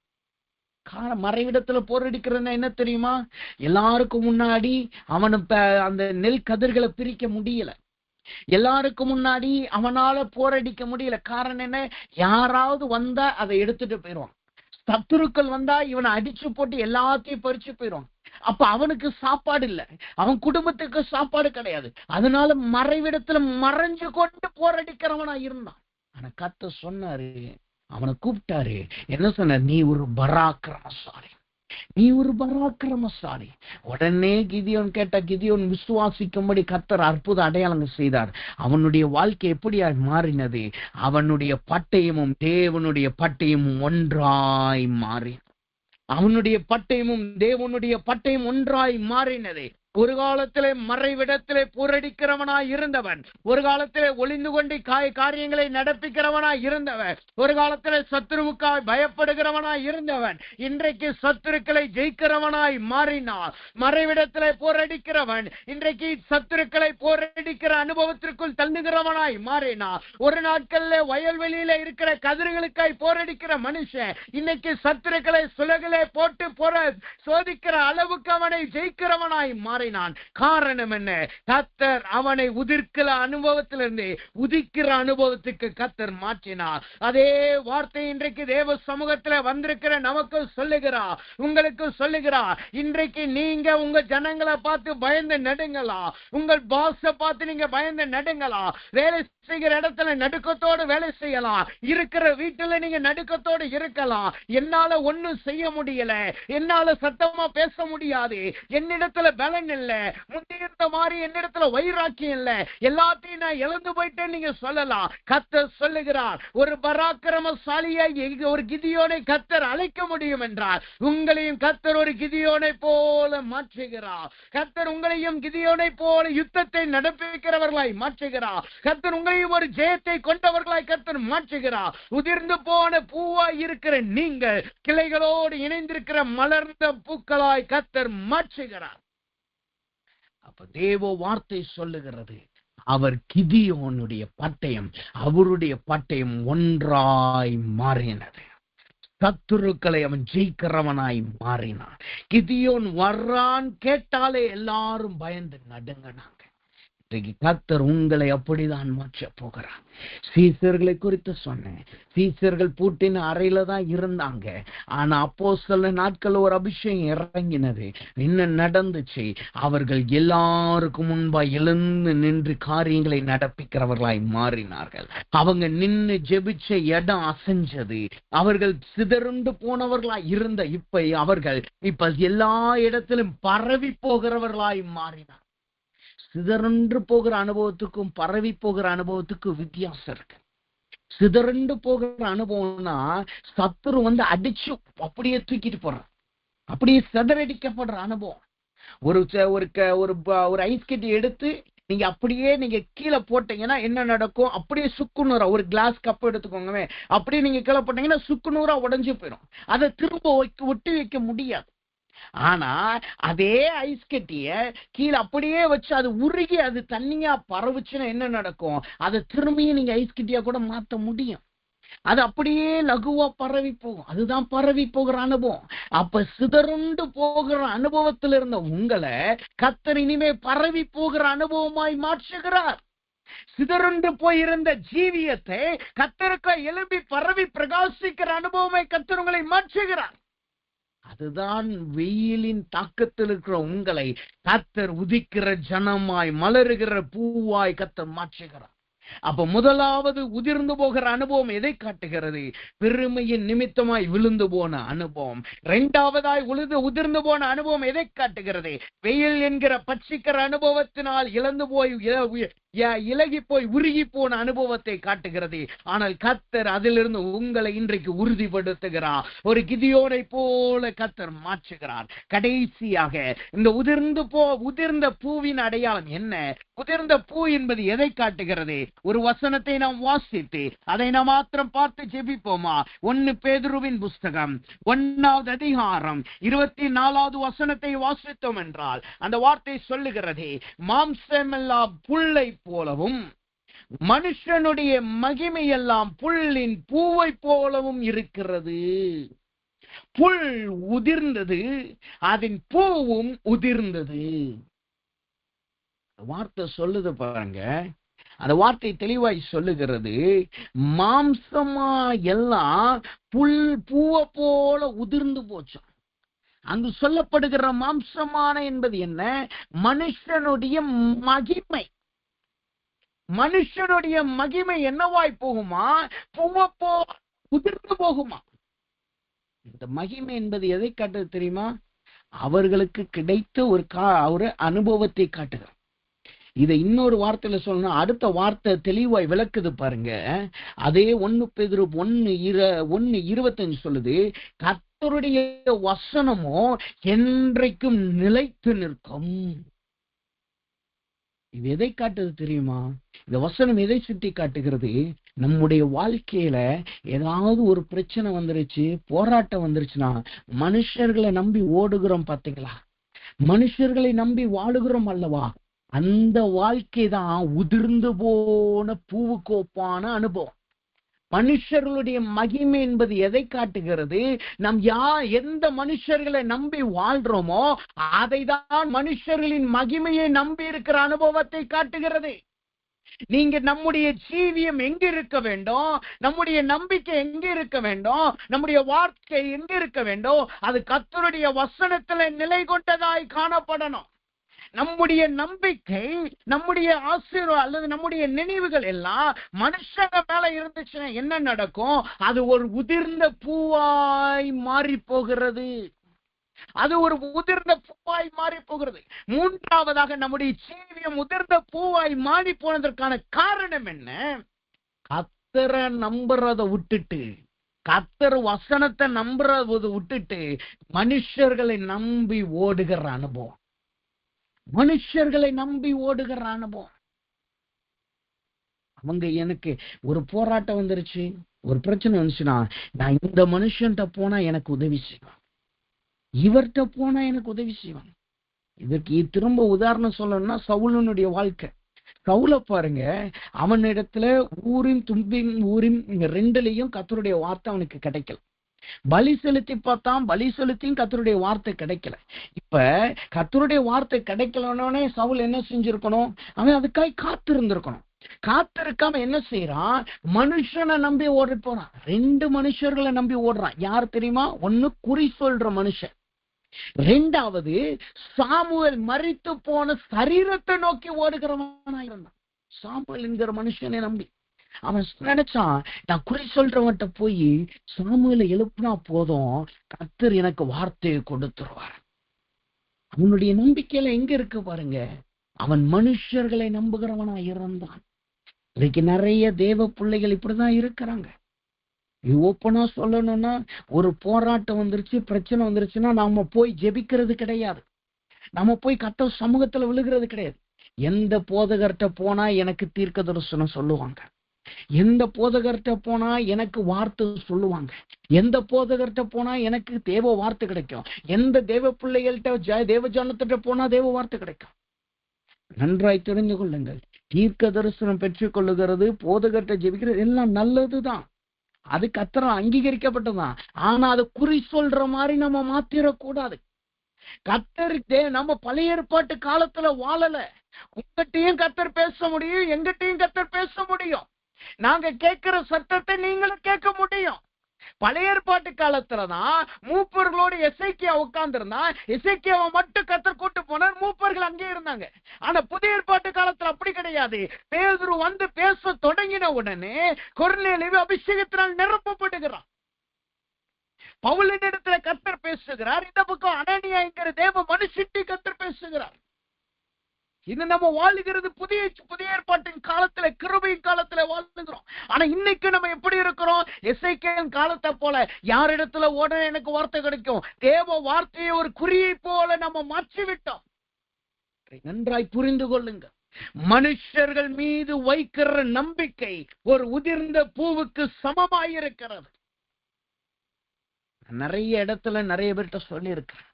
Speaker 2: மறைவிடத்துல போரடிக்கிறதுனா என்ன தெரியுமா? எல்லாருக்கும் முன்னாடி அவனு அந்த நெல் கதிர்களை பிரிக்க முடியல, எல்லாருக்கும் முன்னாடி அவனால போரடிக்க முடியல. காரணம் என்ன? யாராவது வந்தா அதை எடுத்துட்டு போயிடுவான், சத்துருக்கள் வந்தா இவனை அடிச்சு போட்டு எல்லாத்தையும் பறிச்சு போயிடுவான். அப்ப அவனுக்கு சாப்பாடு இல்லை, அவன் குடும்பத்துக்கு சாப்பாடு கிடையாது. அதனால மறைவிடத்துல மறைஞ்சு கொண்டு போரடிக்கிறவனா இருந்தான். ஆனா கர்த்தர் சொன்னாரு, அவனை கூப்பிட்டாரு, என்ன சொன்னார்? நீ ஒரு பராக்கிரமசாலி, நீ ஒரு பராக்கிரமசாலி. உடனே கிதியோன் கேட்ட, கிதியோன் விசுவாசிக்கும்படி கர்த்தர் அற்புத அடையாளங்கள் செய்தார். அவனுடைய வாழ்க்கை எப்படியா மாறினது? அவனுடைய பட்டயமும் தேவனுடைய பட்டயமும் ஒன்றாய் மாறி, அவனுடைய பட்டயமும் தேவனுடைய பட்டயம் ஒன்றாய் மாறினது. ஒரு காலத்திலே மறைவிடத்திலே போரடிக்கிறவனாய் இருந்தவன், ஒரு காலத்திலே ஒளிந்து கொண்டு காரியங்களை நடப்பிக்கிறவனாய் இருந்தவன், ஒரு காலத்திலே சத்துருவுக்காய் பயப்படுகிறவனாய் இருந்தவன், இன்றைக்கு சத்துருக்களை ஜெயிக்கிறவனாய் மாறினான். மறைவிடத்திலே போரடிக்கிறவன் இன்றைக்கு சத்துருக்களை போரடிக்கிற அனுபவத்திற்குள் தள்ளுகிறவனாய் மாறினான். ஒரு நாட்கள்ல வயல்வெளியில இருக்கிற கதிர்களுக்காய் போரடிக்கிற மனுஷன் இன்னைக்கு சத்துருக்களை சுலகிலே போட்டு சோதிக்கிற அளவுக்கு அவனை ஜெயிக்கிறவனாய் மாறினான். காரணம் என்ன? கர்த்தர் அவனை உதிர்க்கிற அனுபவத்திலிருந்து உதிக்கிற அனுபவத்துக்கு கர்த்தர் மாற்றினார். அதே வார்த்தை இன்றைக்கு தேவ சமூகத்தில் வந்திருக்கிற நமக்கு சொல்லுகிறார், உங்களுக்கு சொல்லுகிறார். இன்றைக்கு நீங்க உங்க ஜனங்களை பார்த்து பயந்து நடுங்களா, உங்கள் பாஸ பார்த்து நீங்க பயந்து நடுங்களா, வேலை செய்கிற இடத்துல நடுக்கத்தோடு வேலை செய்யலாம், இருக்கிற வீட்டுல நீங்க நடுக்கத்தோடு இருக்கலாம். என்னால ஒண்ணும் செய்ய முடியல, என்னால சத்தமா பேச முடியாது, என்னிடத்துல பலன் பலன் இல்ல, முந்தி இருந்த மாதிரி என்னிடத்துல வைராக்கியம் இல்ல, எல்லாத்தையும் நான் இழந்து போயிட்டேன்னு நீங்க சொல்லலாம். கர்த்தர் சொல்லுகிறார், ஒரு பராக்கிரமசாலியாய் ஒரு கிதியோனை கர்த்தர் அழைக்க முடியும் என்றால் உங்களையும் கர்த்தர் ஒரு கிதியோனை போல மாற்றுகிறார். கர்த்தர் உங்களையும் கிதியோனை போல யுத்தத்தை நடப்பிக்கிறவர்களாய் மாற்றுகிறார். கர்த்தர் உங்களையும் ஒரு ஜெயத்தை கொண்டவர்களாய் கர்த்தர் மாற்றுகிறார். உதிர்ந்து போன பூவாய் இருக்கிற நீங்கள் கிளைகளோடு இணைந்திருக்கிற மலர்ந்த பூக்களாய் கர்த்தர் மாற்றுகிறார். அப்ப தேவ வார்த்தை சொல்லுகிறது, அவர் கிதியோனுடைய பட்டயம், அவருடைய பட்டயம் ஒன்றாய் மாறினது. சத்துருக்களை அவன் ஜெயிக்கிறவனாய் மாறினான். கிதியோன் வர்றான் கேட்டாலே எல்லாரும் பயந்து நடுங்கினாங்க. கர்த்தர் உங்களை அப்படிதான் மாற்ற போகிறார். சீசர்களை குறித்து சொன்னேன். சீசர்கள் பூட்டின அறையில தான் இருந்தாங்க. ஆனா அப்போஸ்தல நாட்கள் ஒரு அபிஷேகம் இறங்கினது. என்ன நடந்துச்சு? அவர்கள் எல்லாருக்கும் முன்பா எழுந்து நின்று காரியங்களை நடப்பிக்கிறவர்களாய் மாறினார்கள். அவங்க நின்று ஜெபிச்ச இடம் அசைஞ்சது. அவர்கள் சிதறுண்டு போனவர்களாய் இருந்த அவர்கள் இப்ப எல்லா இடத்திலும் பரவி போகிறவர்களாய் மாறினார். சிதறன்று போகிற அனுபவத்துக்கும் பரவி போகிற அனுபவத்துக்கும் வித்தியாசம் இருக்கு. சிதறண்டு போகிற அனுபவம்னா சத்துரு அடிச்சு அப்படியே தூக்கிட்டு போறான், அப்படியே சிதறடிக்கப்படுற அனுபவம். ஒரு ஐஸ் கட்டி எடுத்து நீங்க அப்படியே நீங்க கீழே போட்டீங்கன்னா என்ன நடக்கும்? அப்படியே சுக்குநூறா, ஒரு கிளாஸ் கப் எடுத்துக்கோங்க, அப்படியே நீங்க கீழே போட்டீங்கன்னா சுக்குநூறா உடைஞ்சு போயிடும். அதை திரும்ப ஒட்டி வைக்க முடியாது. ஆனா அதே ஐஸ் கட்டிய கீழே அப்படியே வச்சு அது உருகி அது தண்ணியா பரவுச்சுன்னா என்ன நடக்கும்? அதை திரும்பியும் நீங்க ஐஸ் கட்டியா கூட மாத்த முடியும். அது அப்படியே லகுவா பரவி போகும். அதுதான் பரவி போகிற அனுபவம். அப்ப சிதறுண்டு போகிற அனுபவத்தில் இருந்த உங்களை கர்த்தர் இனிமே பரவி போகிற அனுபவமாய் மாற்றுகிறார். சிதறுண்டு போயிருந்த ஜீவியத்தை கர்த்தருக்கு எழுப்பி பரவி பிரகாசிக்கிற அனுபவமாய் கர்த்தர் உங்களை மாற்றுகிறார். அதுதான் வெயிலின் தாக்கத்தில் இருக்கிற உங்களை கர்த்தர் உதிக்கிற ஜனமாய் மலருகிற பூவாய் கர்த்தர் மாற்றுகிறார். அப்ப முதலாவது உதிர்ந்து போகிற அனுபவம் எதை காட்டுகிறது? பெருமையின் நிமித்தமாய் விழுந்து போன அனுபவம். இரண்டாவதாய் உதிர்ந்து போன அனுபவம் எதை காட்டுகிறது? வெயில் என்கிற பட்சிக்கிற அனுபவத்தினால் இழந்து போய் இலகி போய் உருகி போன அனுபவத்தை காட்டுகிறது. ஆனால் கர்த்தர் அதிலிருந்து உங்களை இன்றைக்கு உறுதிப்படுத்துகிறார். ஒரு கிதியோனை போல கர்த்தர் மாற்றுகிறார். கடைசியாக இந்த உதிர்ந்த பூவின் அடையாளம் என்ன? உதிர்ந்த பூ என்பது எதை காட்டுகிறது? ஒரு வசனத்தை நாம் வாசித்து அதை நாம் மாத்திரம் பார்த்து ஜெபிப்போமா? 1 பேதுருவின் புஸ்தகம் 1வது அதிகாரம் 24வது வசனத்தை வாசித்தோம் என்றால் அந்த வார்த்தை சொல்லுகிறது, மாம்சமெல்லாம் புல்லை போலவும் மனுஷனுடைய மகிமை எல்லாம் புல்லின் பூவை போலவும் இருக்கிறது. புல் உதிர்ந்தது, அதன் பூவும் உதிர்ந்தது. வார்த்தை சொல்லுது பாருங்க. அந்த வார்த்தை தெளிவாய் சொல்லுகிறது, மாம்சமா எல்லாம் பூவை போல உதிர்ந்து போச்சு. அங்கு சொல்லப்படுகிற மாம்சமான என்பது என்ன? மனுஷனுடைய மகிமை. மனுஷனுடைய மகிமை என்னவாய் போகுமா? பூவை போல உதிர்ந்து போகுமா? இந்த மகிமை என்பது எதை காட்டுது தெரியுமா? அவர்களுக்கு கிடைத்த ஒரு அனுபவத்தை காட்டுகிறது. இதை இன்னொரு வார்த்தையில சொல்லணும். அடுத்த வார்த்தை தெளிவாய் விளக்குது பாருங்க. அதே 1 பேதுரு 1:25 சொல்லுது, கர்த்தருடைய வசனமோ என்றைக்கும் நிலைத்து நிற்கும். இது எதை காட்டுது தெரியுமா? இந்த வசனம் எதை சுட்டி காட்டுகிறது? நம்முடைய வாழ்க்கையில ஏதாவது ஒரு பிரச்சனை வந்துருச்சு, போராட்டம் வந்துருச்சுன்னா மனுஷர்களை நம்பி ஓடுகிறோம் பாத்தீங்களா? மனுஷர்களை நம்பி வாழுகிறோம் அல்லவா? அந்த வாழ்க்கை தான் உதிர்ந்து போன பூவுக்கு ஒப்பான அனுபவம். மனுஷர்களுடைய மகிமை என்பது எதை காட்டுகிறது? நாம் எந்த மனுஷர்களை நம்பி வாழ்றோமோ அதை தான் மனுஷர்களின் மகிமையை நம்பி இருக்கிற அனுபவத்தை காட்டுகிறது. நீங்க நம்முடைய ஜீவியம் எங்க இருக்க வேண்டும்? நம்முடைய நம்பிக்கை எங்க இருக்க வேண்டும்? நம்முடைய வாழ்க்கை எங்க இருக்க வேண்டும்? அது கர்த்தருடைய வசனத்துல நிலை கொண்டதாய் காணப்படணும். நம்முடைய நம்பிக்கை, நம்முடைய ஆசீர்வாதம் அல்லது நம்முடைய நினைவுகள் எல்லாம் மனுஷங்க மேல இருந்துச்சுன்னா என்ன நடக்கும்? அது ஒரு உதிர்ந்த பூவாய் மாறி போகிறது. அது ஒரு உதிர்ந்த பூவாய் மாறி போகிறது. மூன்றாவதாக நம்முடைய ஜீவியம் உதிர்ந்த பூவாய் மாறி போனதற்கான காரணம் என்ன? கர்த்தரை நம்புறதை விட்டுட்டு, கர்த்தர் வசனத்தை நம்புறதை விட்டுட்டு மனுஷர்களை நம்பி ஓடுகிற அனுபவம். மனுஷர்களை நம்பி ஓடுகிற அனுபவம். அவங்க எனக்கு ஒரு போராட்டம் வந்துருச்சு, ஒரு பிரச்சனை வந்துச்சுன்னா, நான் இந்த மனுஷன்ட்ட போனா எனக்கு உதவி செய்வான், இவர்கிட்ட போனா எனக்கு உதவி செய்வான். இதற்கு திரும்ப உதாரணம் சொல்லணும்னா சவுலனுடைய வாழ்க்கை. சவுல பாருங்க, அவனிடத்துல ஊரின் தும்பின் ஊரின் ரெண்டுலையும் கர்த்தருடைய வார்த்தை அவனுக்கு கிடைக்கல. பலி செலுத்தி பார்த்தான், பலி செலுத்தியும் கர்த்தருடைய வார்த்தை கிடைக்கல. இப்ப கர்த்தருடைய வார்த்தை கிடைக்கலன்னே சவுல் என்ன செஞ்சிருக்கணும்? அவன் அதுக்காக காத்து இருந்திருக்கணும். காத்திருக்காம என்ன செய்யறான்? மனுஷனை நம்பி ஓடி போறான். 2 மனுஷர்களை நம்பி ஓடுறான். யார் தெரியுமா? ஒன்னு குறி சொல்ற மனுஷன், 2வது சாமுவேல் மரித்து போன சரீரத்தை நோக்கி ஓடுகிறவனா இருந்தான். சாமுவேல் என்கிற மனுஷனை நம்பி அவன் நினைச்சான், நான் குறி சொல்றவன்ட்ட போய் சாமுவேலை எழுப்புனா போதும், கர்த்தர் எனக்கு வார்த்தையை கொடுத்துருவார். அவனுடைய நம்பிக்கையில எங்க இருக்கு பாருங்க, அவன் மனுஷர்களை நம்புகிறவனா இருந்தான். இன்னைக்கு நிறைய தேவ பிள்ளைகள் இப்படிதான் இருக்கிறாங்க. ஓப்பனா சொல்லணும்னா, ஒரு போராட்டம் வந்துருச்சு, பிரச்சனை வந்துருச்சுன்னா நாம போய் ஜெபிக்கிறது கிடையாது, நம்ம போய் கர்த்தர் சமூகத்துல விழுகிறது கிடையாது. எந்த போதகர்கிட்ட போனா எனக்கு தீர்க்க தரிசனம் சொல்லுவாங்க, எந்த போதகர்கிட்ட போனா எனக்கு வார்த்தை சொல்லுவாங்க, எந்த போதகர்கிட்ட போனா எனக்கு தேவ வார்த்தை கிடைக்கும், எந்த தேவ பிள்ளைகள்கிட்ட தேவ ஜனத்திட்ட போனா தேவ வார்த்தை கிடைக்கும். நன்றாய் தெரிந்து கொள்ளுங்கள், தீர்க்க தரிசனம் பெற்றுக் கொள்ளுகிறது, போதகர்கிட்ட ஜெபிக்கிறது எல்லாம் நல்லதுதான், அது கர்த்தரால் அங்கீகரிக்கப்பட்டதுதான். ஆனா அது குறி சொல்ற மாதிரி நம்ம மாத்திரக்கூடாது. கர்த்தர் நம்ம பழைய ஏற்பாட்டு காலத்துல வாழல. உங்ககிட்டயும் கர்த்தர் பேச முடியும், எங்கிட்டையும் கர்த்தர் பேச முடியும். நாங்க கேட்கிற சத்தத்தை நீங்களும் கேட்க முடியும். பழைய ஏற்பாட்டு காலத்துலதான் மூப்பர்களோடு எசேக்கியா உட்கார்ந்து இருந்தான். எசேக்கியாவை மட்டும் கர்த்தர் கூட்டு போனார், மூப்பர்கள் அங்கே இருந்தாங்க. ஆனா புதிய ஏற்பாட்டு காலத்துல அப்படி கிடையாது. பேதுரு வந்து பேச தொடங்கின உடனே கொர்நேலியு அபிஷேகத்தினால் நிரப்பப்படுகிறான். பவுலின் இடத்துல கர்த்தர் பேசுகிறார், இந்த பக்கம் அனனியா என்கிற தேவ மனுஷிட்டி கர்த்தர் பேசுகிறார். இது நம்ம வாழுகிறது புதிய ஏற்பாட்டின் காலத்துல, கிருபையின் காலத்துல வாழ்ந்துகிறோம். ஆனா இன்னைக்கு நம்ம எப்படி இருக்கிறோம்? எசேக்கியேலின் காலத்தை போல, யாரிடத்துல உடனே எனக்கு வார்த்தை கிடைக்கும், தேவ வார்த்தையை ஒரு குறியை போல நம்ம மாற்றி விட்டோம். நன்றாய் புரிந்து கொள்ளுங்க, மனுஷர்கள் மீது வைக்கிற நம்பிக்கை ஒரு உதிர்ந்த பூவுக்கு சமமாயிருக்கிறது. நிறைய இடத்துல நிறைய பேர்கிட்ட சொல்லி இருக்கிறேன்,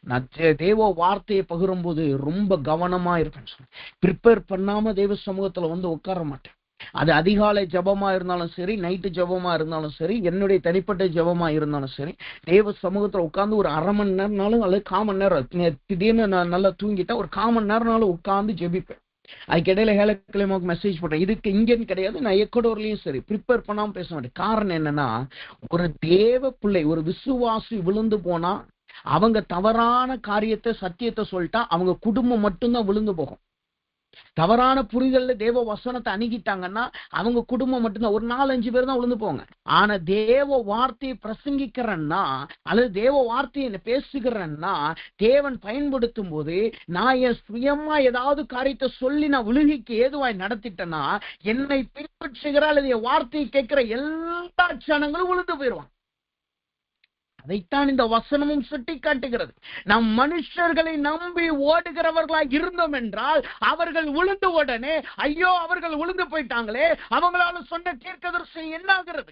Speaker 2: நான் தேவ வார்த்தையை பகிரும் போது ரொம்ப கவனமா இருப்பேன். ப்ரிப்பேர் பண்ணாம தேவ சமூகத்துல வந்து உட்கார மாட்டேன். அது அதிகாலை ஜபமா இருந்தாலும் சரி, நைட்டு ஜபமா இருந்தாலும் சரி, என்னுடைய தனிப்பட்ட ஜபமா இருந்தாலும் சரி, தேவ சமூகத்துல உட்கார்ந்து ஒரு 1/2 மணி நேரம்னாலும் அல்லது 1/4 மணி நேரம், திடீர்னு நான் நல்லா தூங்கிட்டா ஒரு 1/4 மணி நேரம்னாலும் உட்கார்ந்து ஜெபிப்பேன். அதுக்கு இடையில ஹேலக்கிழமைக்கு மெசேஜ் போட்டேன். இதுக்கு இங்கன்னு கிடையாது, நான் எக்கடோர்லயும் சரி ப்ரிப்பேர் பண்ணாம பேச மாட்டேன். காரணம் என்னன்னா, ஒரு தேவ பிள்ளை, ஒரு விசுவாசி விழுந்து போனா, அவங்க தவறான காரியத்தை சத்தியத்தை சொல்லிட்டா அவங்க குடும்பம் மட்டும்தான் விழுந்து போகும். தவறான புரிதல்ல தேவ வசனத்தை அணுகிட்டாங்கன்னா அவங்க குடும்பம் மட்டும்தான், ஒரு 4-5 பேர் தான் விழுந்து போங்க. ஆனா தேவ வார்த்தையை பிரசங்கிக்கிறேன்னா அல்லது தேவ வார்த்தையை பேசுகிறேன்னா, தேவன் பயன்படுத்தும் போது நான் என் சுயமா ஏதாவது காரியத்தை சொல்லி நான் விழுகைக்கு ஏதுவாய் நடத்திட்டேன்னா, என்னை பின்பற்றுகிற அல்லது என் வார்த்தையை கேட்கிற எல்லா ஜனங்களும் விழுந்து போயிடுவாங்க. அதைத்தான் இந்த வசனமும் சுட்டி காட்டுகிறது. நாம் மனுஷர்களை நம்பி ஓடுகிறவர்களாக இருந்தோம் என்றால் அவர்கள் விழுந்த உடனே ஐயோ அவர்கள் விழுந்து போயிட்டாங்களே, அவங்களால சொன்ன தீர்க்கதரிசனம் என்ன ஆகிறது?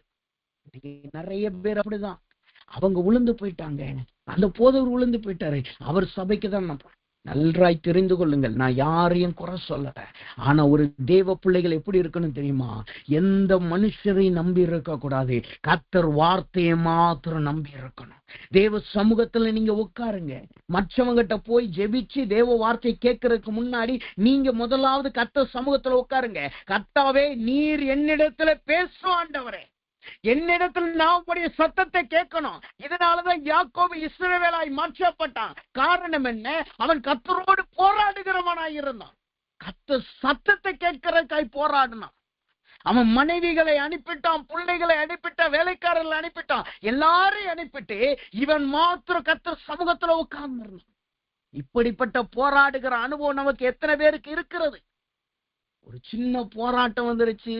Speaker 2: நிறைய பேர் அப்படிதான், அவங்க விழுந்து போயிட்டாங்க, அந்த போதவர் விழுந்து போயிட்டாரு, அவர் சபைக்கு தான் நம்ம. நன்றாய் தெரிந்து கொள்ளுங்கள், நான் யாரையும் குறை சொல்லல. ஆனா ஒரு தேவ பிள்ளைகள் எப்படி இருக்கணும் தெரியுமா? எந்த மனுஷரையும் நம்பி இருக்க கூடாது, கர்த்தர் வார்த்தையை மாத்திரம் நம்பி இருக்கணும். தேவ சமூகத்துல நீங்க உட்காருங்க, மற்றவங்கிட்ட போய் ஜெபிச்சு தேவ வார்த்தையை கேட்கறதுக்கு முன்னாடி நீங்க முதலாவது கர்த்தர் சமூகத்துல உட்காருங்க. கர்த்தாவே, நீர் என்னிடத்துல பேசும் ஆண்டவரே, என்னிடத்தில் நான் உடைய சத்தத்தை கேட்கணும். இதனாலதான் யாக்கோபு இஸ்ரவேலாய் மாற்றப்பட்டான். காரணம் என்ன? அவன் கர்த்தரோடு போராடுகிறவனாய் இருந்தான். கர்த்தர் சத்தத்தை கேட்கிறதுக்காய் போராடினான். அவன் மனைவிகளை அனுப்பிட்டான், பிள்ளைகளை அனுப்பிட்டான், வேலைக்காரர்களை அனுப்பிட்டான், எல்லாரையும் அனுப்பிட்டு இவன் மாத்திரம் கர்த்தர் சமூகத்துல உட்கார்ந்து. இப்படிப்பட்ட போராடுகிற அனுபவம் நமக்கு எத்தனை பேருக்கு இருக்கிறது? ஒரு சின்ன போராட்டம் வந்துருச்சு,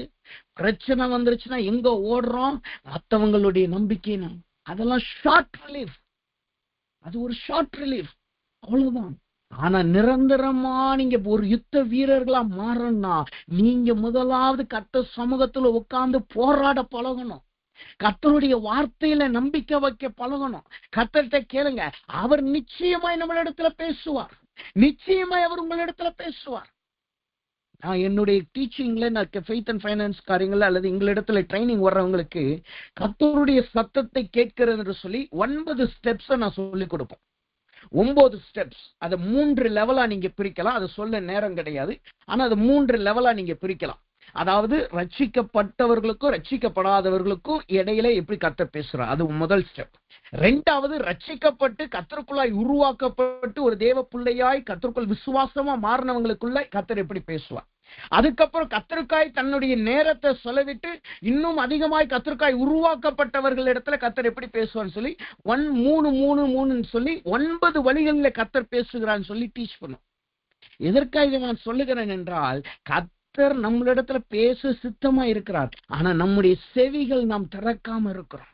Speaker 2: பிரச்சனை வந்துருச்சுன்னா எங்க ஓடுறோம்? மற்றவங்களுடைய நம்பிக்கை. அதெல்லாம் ஷார்ட் ரிலீஃப், அது ஒரு ஷார்ட் ரிலீஃப், அவ்வளவுதான். ஆனா நிரந்தரமா நீங்க ஒரு யுத்த வீரர்களா மாறணும்னா நீங்க முதலாவது கர்த்தர் சமூகத்துல உட்கார்ந்து போராட பழகணும். கர்த்தருடைய வார்த்தையில நம்பிக்கை வைக்க பழகணும். கர்த்தர்கிட்ட கேளுங்க, அவர் நிச்சயமாய் நம்மளிடத்துல பேசுவார். நிச்சயமாய் அவர் உங்களிடத்துல பேசுவார். நான் என்னுடைய டீச்சிங்ல, நான் ஃபெய்த் அண்ட் ஃபைனான்ஸ் காரியங்கள் அல்லது எங்களிடத்துல ட்ரைனிங் வர்றவங்களுக்கு கர்த்தருடைய சத்தத்தை கேட்கிறது என்று சொல்லி 9 ஸ்டெப்ஸ் நான் சொல்லி கொடுப்போம். 9 ஸ்டெப்ஸ். அதை 3 லெவலா நீங்க பிரிக்கலாம். அது சொல்ல நேரம் கிடையாது. ஆனா அது 3 லெவலா நீங்க பிரிக்கலாம். அதாவது ரட்சிக்கப்பட்டவர்களுக்கும் ரட்சிக்கப்படாதவர்களுக்கும் இடையில எப்படி கர்த்தர் பேசுறார், அது முதல் ஸ்டெப். 2வது, ரட்சிக்கப்பட்டு கர்த்தருக்குள்ளாய் உருவாக்கப்பட்டு ஒரு தேவ பிள்ளையாய் கர்த்தருக்குள் விசுவாசமா மாறினவங்களுக்குள்ள கர்த்தர் எப்படி பேசுவார். அதுக்கப்புறம் கர்த்தருக்காய் தன்னுடைய நேரத்தை செலவிட்டு இன்னும் அதிகமாய் கர்த்தருக்காய் உருவாக்கப்பட்டவர்கள் இடத்துல கர்த்தர் எப்படி பேசுவான்னு சொல்லி 3 சொல்லி 9 வழிகளில் கர்த்தர் பேசுகிறான்னு சொல்லி டீச் பண்ணும். எதற்காக இதை நான் சொல்லுகிறேன் என்றால், கர்த்தர் நம்மளிடத்துல பேச சித்தமா இருக்கிறார். ஆனா நம்முடைய செவிகள் நாம் திறக்காம இருக்கிறோம்.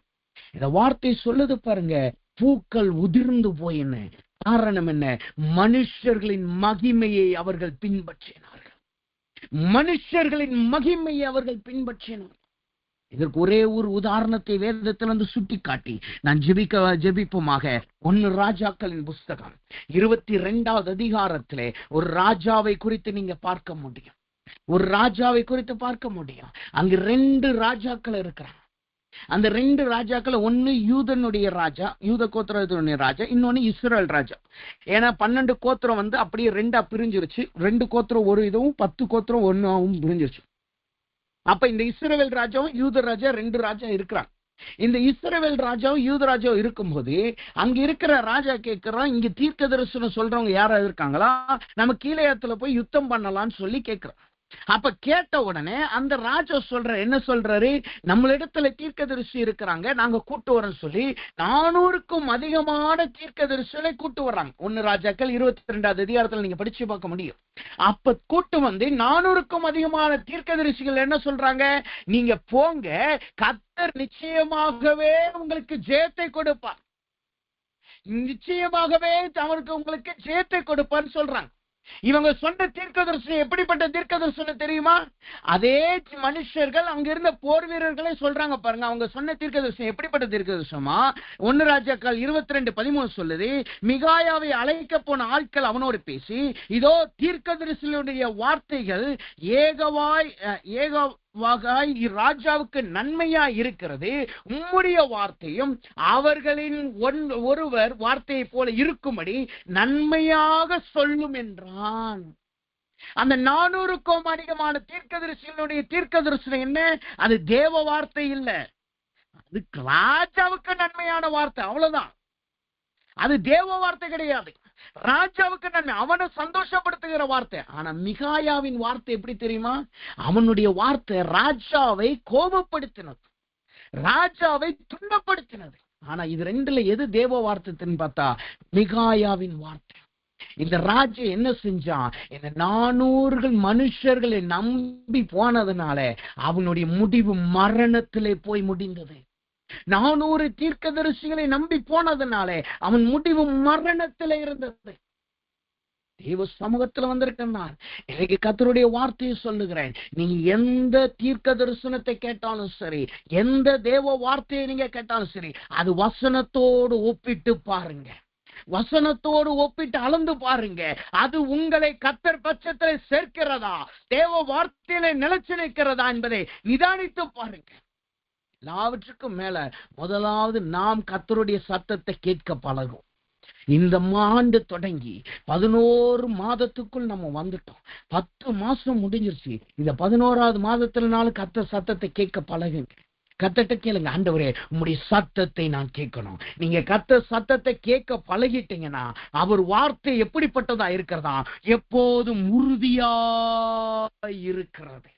Speaker 2: இந்த வார்த்தை சொல்லுது பாருங்க, பூக்கள் உதிர்ந்து போயின. காரணம் என்ன? மனுஷர்களின் மகிமையை அவர்கள் பின்பற்றினார்கள். மனுஷர்களின் மகிமையை அவர்கள் பின்பற்றினார்கள். இதற்கு ஒரே ஒரு உதாரணத்தை வேதத்திலிருந்து சுட்டி காட்டி நான் ஜெபிப்போமாக. 1 ராஜாக்களின் புஸ்தகம் 22வது அதிகாரத்திலே ஒரு ராஜாவை குறித்து நீங்க பார்க்க முடியும். ஒரு ராஜாவை குறித்து பார்க்க முடியும். அங்கு 2 ராஜாக்கள் இருக்கிறாங்க. அந்த 2 ராஜாக்கள், ஒன்னு யூதனுடைய ராஜா, யூத கோத்திரத்தினுடைய ராஜா, இன்னொன்னு இஸ்ரேல் ராஜா. ஏன்னா 12 கோத்திரம் அப்படியே 2ஆ பிரிஞ்சிருச்சு. 2 கோத்திரம் ஒரு இதுவும் 10 கோத்திரம் ஒன்னாவும் பிரிஞ்சிருச்சு. அப்ப இந்த இஸ்ரவேல் ராஜாவும் யூத ராஜா 2 ராஜா இருக்கிறாங்க. இந்த இஸ்ரவேல் ராஜாவும் யூத ராஜாவும் இருக்கும்போது அங்க இருக்கிற ராஜா கேட்கிறான், இங்க தீர்க்க தரிசனம் சொல்றவங்க யாராவது இருக்காங்களா, நம்ம கீலேயாத்துல போய் யுத்தம் பண்ணலாம்னு சொல்லி கேட்கிறான். அப்ப கேட்ட உடனே அந்த ராஜா என்ன சொல்றாரு, நம்மளிடத்துல தீர்க்கதரிசி இருக்கிறாங்க, நாங்க கூட்டு வரோம் சொல்லி 400க்கும் அதிகமான தீர்க்கதரிசிகளை கூட்டு வர்றாங்க. 1 ராஜாக்கள் 22வது அதிகாரத்துல நீங்க படிச்சு பார்க்க முடியும். அப்ப கூட்டு வந்து 400க்கும் அதிகமான தீர்க்கதரிசிகள் என்ன சொல்றாங்க, நீங்க போங்க, கர்த்தர் நிச்சயமாகவே உங்களுக்கு ஜெயத்தை கொடுப்பார், நிச்சயமாகவே அவருக்கு உங்களுக்கு ஜெயத்தை கொடுப்பார்னு சொல்றாங்க. இவங்க சொன்ன தீர்க்கதரிசனம் எப்படிப்பட்ட தீர்க்கதரிசனம் தெரியுமா? அதே மனுஷர்கள் அங்க இருந்த போர் வீரர்களே சொல்றாங்க பாருங்க, அவங்க சொன்ன தீர்க்கதரிசனம் எப்படிப்பட்ட தீர்க்கதரிசனமா? 1 ராஜாக்கள் 22:13 சொல்லுது, மிகாயாவை அழைக்க போன ஆட்கள் அவனோடு பேசி, இதோ தீர்க்கதரிசனுடைய வார்த்தைகள் ராஜாவுக்கு நன்மையா இருக்கிறது, உம்முடைய வார்த்தையும் அவர்களின் ஒருவர் வார்த்தையை போல இருக்கும்படி நன்மையாக சொல்லும் என்றான். அந்த 400க்கும் அதிகமான தீர்க்கதரிசிகளுடைய தீர்க்கதரிசனம் என்ன? அது தேவ வார்த்தை இல்ல, அது ராஜாவுக்கு நன்மையான வார்த்தை, அவ்வளவுதான். அது தேவ வார்த்தை கிடையாது, ராஜாவுக்கு நன்மை, அவனை சந்தோஷப்படுத்துகிற வார்த்தை. ஆனா மிகாயாவின் வார்த்தை எப்படி தெரியுமா? அவனுடைய வார்த்தை ராஜாவை கோபப்படுத்தினது, ராஜாவை துன்பப்படுத்தினது. ஆனா இது 2ல எது தேவ வார்த்தைன்னு பார்த்தா மிகாயாவின் வார்த்தை. இந்த ராஜா என்ன செஞ்சான், இந்த 400 மனுஷர்களை நம்பி போனதுனால அவனுடைய முடிவு மரணத்திலே போய் முடிந்தது. 400 தீர்க்கதரிசிகளை நம்பி போனதுனாலே அவன் முடிவு மரணத்தில் இருந்தது. தேவ சமூகத்துல வந்திருக்கேன் நான். இன்னைக்கு கர்த்தருடைய வார்த்தையை சொல்லுகிறேன், நீங்க எந்த தீர்க்க தரிசனத்தை கேட்டாலும் சரி, எந்த தேவ வார்த்தையை நீங்க கேட்டாலும் சரி, அது வசனத்தோடு ஒப்பிட்டு பாருங்க, வசனத்தோடு ஒப்பிட்டு அளந்து பாருங்க. அது உங்களை கர்த்தர் பட்சத்தில் சேர்க்கிறதா, தேவ வார்த்தையில நிலைச்சு நிற்கிறதா என்பதை நிதானித்து பாருங்க. எல்லாவற்றுக்கும் மேல முதலாவது நாம் கர்த்தருடைய சத்தத்தை கேட்க பழகும். இந்த ஆண்டு தொடங்கி 11 மாதத்துக்குள் நம்ம வந்துட்டோம். 10 மாசம் முடிஞ்சிருச்சு. இந்த 11வது மாதத்தினாலும் கர்த்தர் சத்தத்தை கேட்க பழகுங்க. கர்த்தர்ட்ட கேளுங்க, ஆண்டவரே உம்முடைய சத்தத்தை நான் கேட்கணும். நீங்க கர்த்தர் சத்தத்தை கேட்க பழகிட்டீங்கன்னா அவர் வார்த்தை எப்படிப்பட்டதா இருக்கிறதா, எப்போதும் உறுதியா இருக்கிறது.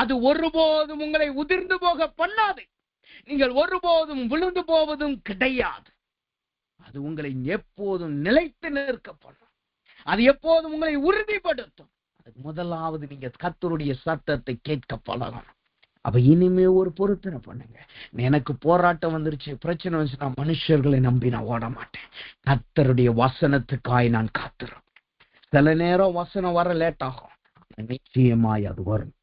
Speaker 2: அது ஒருபோதும் உங்களை உதிர்ந்து போக பண்ணாது. நீங்கள் ஒருபோதும் விழுந்து போவதும் கிடையாது. அது உங்களை எப்போதும் நிலைத்து நிற்க பண்ணும். அது எப்போதும் உங்களை உறுதிப்படுத்தும். அதுக்கு முதலாவது நீங்க கர்த்தருடைய சத்தத்தை கேட்க பழகணும். அப்ப இனிமே ஒரு பொருத்தனை பண்ணுங்க. எனக்கு போராட்டம் வந்துருச்சு, பிரச்சனை வந்துச்சு, நான் மனுஷர்களை நம்பி நான் ஓட மாட்டேன். கர்த்தருடைய வசனத்துக்காய் நான் காத்துறேன். சில நேரம் வசனம் வர லேட் ஆகும், நிச்சயமாய் அது வரும்.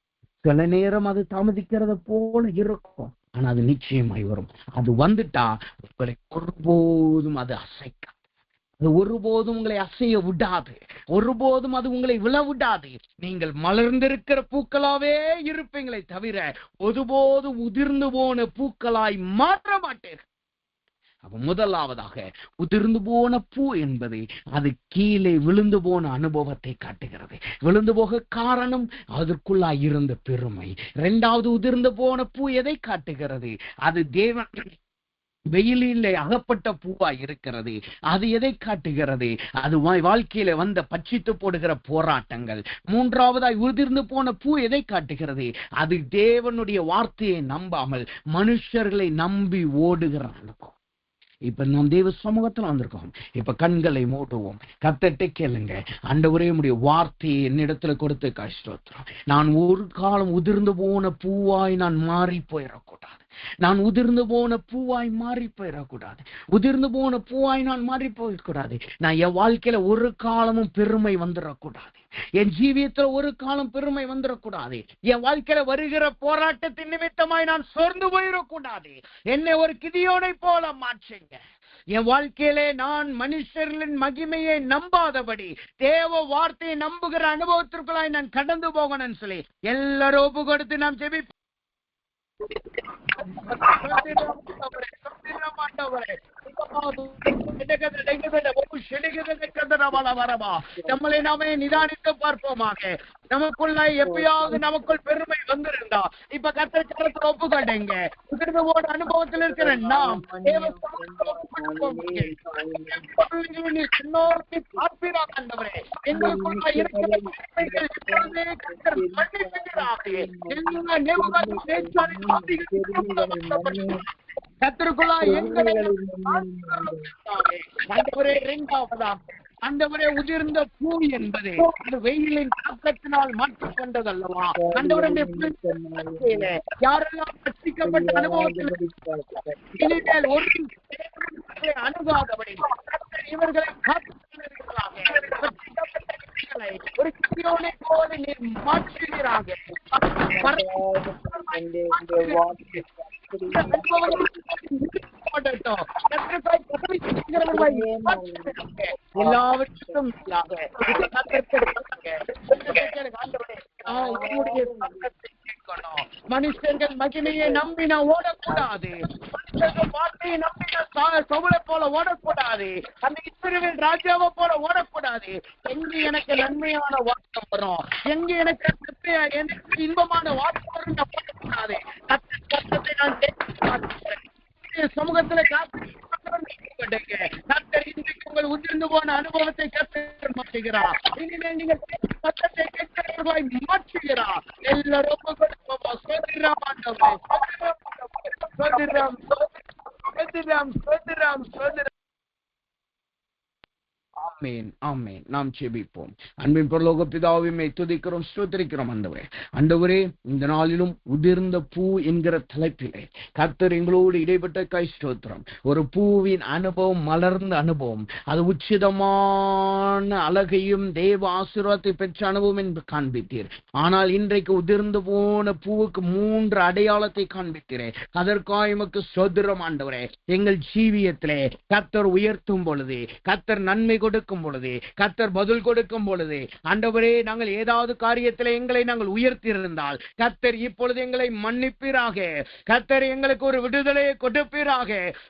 Speaker 2: சில நேரம் அது தாமதிக்கிறத போல இருக்கும், ஆனா அது நிச்சயமாய் வரும். அது வந்துட்டா உங்களை ஒருபோதும் அது அசைக்காது. அது ஒருபோதும் உங்களை அசைய விடாது. ஒருபோதும் அது உங்களை விழ விடாது. நீங்கள் மலர்ந்திருக்கிற பூக்களாவே இருப்பீங்களே தவிர ஒருபோதும் உதிர்ந்து போன பூக்களாய் மாற்ற மாட்டீர்கள். அப்ப முதலாவதாக உதிர்ந்து போன பூ என்பது அது கீழே விழுந்து போன அனுபவத்தை காட்டுகிறது. விழுந்து போக காரணம் அதற்குள்ளாய் இருந்த பெருமை. இரண்டாவது, உதிர்ந்து போன பூ எதை காட்டுகிறது? அது தேவன் வெயிலிலே அகப்பட்ட பூவாய் இருக்கிறது. அது எதை காட்டுகிறது? அது வாழ்க்கையில வந்த பட்சித்து போடுகிற போராட்டங்கள். மூன்றாவதாய் உதிர்ந்து போன பூ எதை காட்டுகிறது? அது தேவனுடைய வார்த்தையை நம்பாமல் மனுஷர்களை நம்பி ஓடுகிற அனுபவம். இப்ப நாம் தேவ சமூகத்துல வந்திருக்கோம். இப்ப கண்களை மூடுவோம், கர்த்தர்ட்ட கேளுங்க. ஆண்டவரே, உம்முடைய வார்த்தையை என்னிடத்துல கொடுத்து கஷ்டோத்திரம். நான் ஒரு காலம் உதிர்ந்து போன பூவாய் நான் மாறி போயிடக்கூடாது. நான் உதிர்ந்து போன பூவாய் மாறி போயிடக்கூடாது. உதிர்ந்து போன பூவாய் நான் மாறி போயிடக்கூடாது. நான் என் வாழ்க்கையில ஒரு காலமும் பெருமை வந்துடக்கூடாது. என் ஜீவியத்துல ஒரு காலம் பெருமை வந்துடக்கூடாது. என் வாழ்க்கையில வருகிற போராட்டத்தின் நிமித்தமாய் நான் சோர்ந்து போயிடக்கூடாது. என்னை ஒரு கிதியோனை போல மாற்றுங்க. என் வாழ்க்கையிலே நான் மனுஷர்களின் மகிமையை நம்பாதபடி தேவ வார்த்தையை நம்புகிற அனுபவத்திற்குள்ளாய் நான் கடந்து போகணும்னு சொல்லி எல்லாரும் ஒப்பு கொடுத்து நாம் ஜெபி. நம்மளை நாமே நிதானித்து பார்ப்போமாக. நமக்குள்ள எப்பயாவது நமக்குள் பெருமை வந்திருந்தா இப்ப கர்த்தர் ஒப்புக்கொண்டீங்க. அனுபவத்தில் இருக்கிற நாம் எங்களுக்குள்ள இருக்கிற கர்த்தருக்குள்ளா எங்களை ஆண்டவரே, உதிர்ந்த பூ என்பது வெயிலின் தாக்கத்தினால் மாற்றிக்கொண்டது அல்லவா? ஆண்டவரே, யாரெல்லாம் ரட்சிக்கப்பட்ட அனுபவத்தில் இனிமேல் ஒரு அணுகாதபடி இவர்களை ஒரு கியோனை போல நீர் மாற்றுகிறாங்க. எல்லாவற்றுக்கும் மனுஷர்கள் மகிமையை நம்பி நான் ஓடக்கூடாது. வார்த்தையை நம்பி நான் சவுளை போல ஓடக்கூடாது. அந்த இஸ்ரவேல் ராஜாவை போல ஓடக்கூடாது. எங்க எனக்கு நன்மையான வார்த்தை வரும், எங்க எனக்கு இன்பமான வார்த்தை வரும் நான் ஓடக்கூடாது. கர்த்தத்தை நான் சமூகத்துல உங்கள் உதிர்ந்து போன அனுபவத்தை கர்த்தர் மாற்றுகிறார். இனிமேல் நீங்கள் சத்தத்தை கேட்கிறவர்களாய் மாற்றுகிறார். எல்லாரும் ஆமென், ஆமென். நாம் ஜெபிப்போம். அன்பின் பரலோக பிதாவே, துதிக்கிறோம், ஸ்தோத்திரிக்கிறோம். ஆண்டவரே, இந்த நாளிலும் உதிர்ந்த பூ என்கிற தலைப்பிலே கர்த்தர் எங்களோடு இடைப்பட்ட ஸ்தோத்திரம். ஒரு பூவின் அனுபவம், மலர்ந்த அனுபவம், அது உச்சிதமான அழகையும் தேவ ஆசீர்வாதத்தை பெற்ற அனுபவம் என்று காண்பித்தீர். ஆனால் இன்றைக்கு உதிர்ந்து போன பூவுக்கு 3 அடையாளத்தை காண்பித்தீரே. அதற்காக எமக்கு ஸ்தோத்திரம். ஆண்டவரே, எங்கள் ஜீவியத்திலே கர்த்தர் உயர்த்தும் பொழுது, கர்த்தர் நன்மை கொடுக்கும் பொழுது, கர்த்தர் பதில் கொடுக்கும் பொழுது, ஆண்டவரே, நாங்கள் ஏதாவது காரியத்தில் எங்களை நாங்கள் உயர்த்தி இருந்தால் கர்த்தர் இப்பொழுது எங்களை மன்னிப்பீராக. கர்த்தர் எங்களுக்கு ஒரு விடுதலையை கொடுப்பீராக.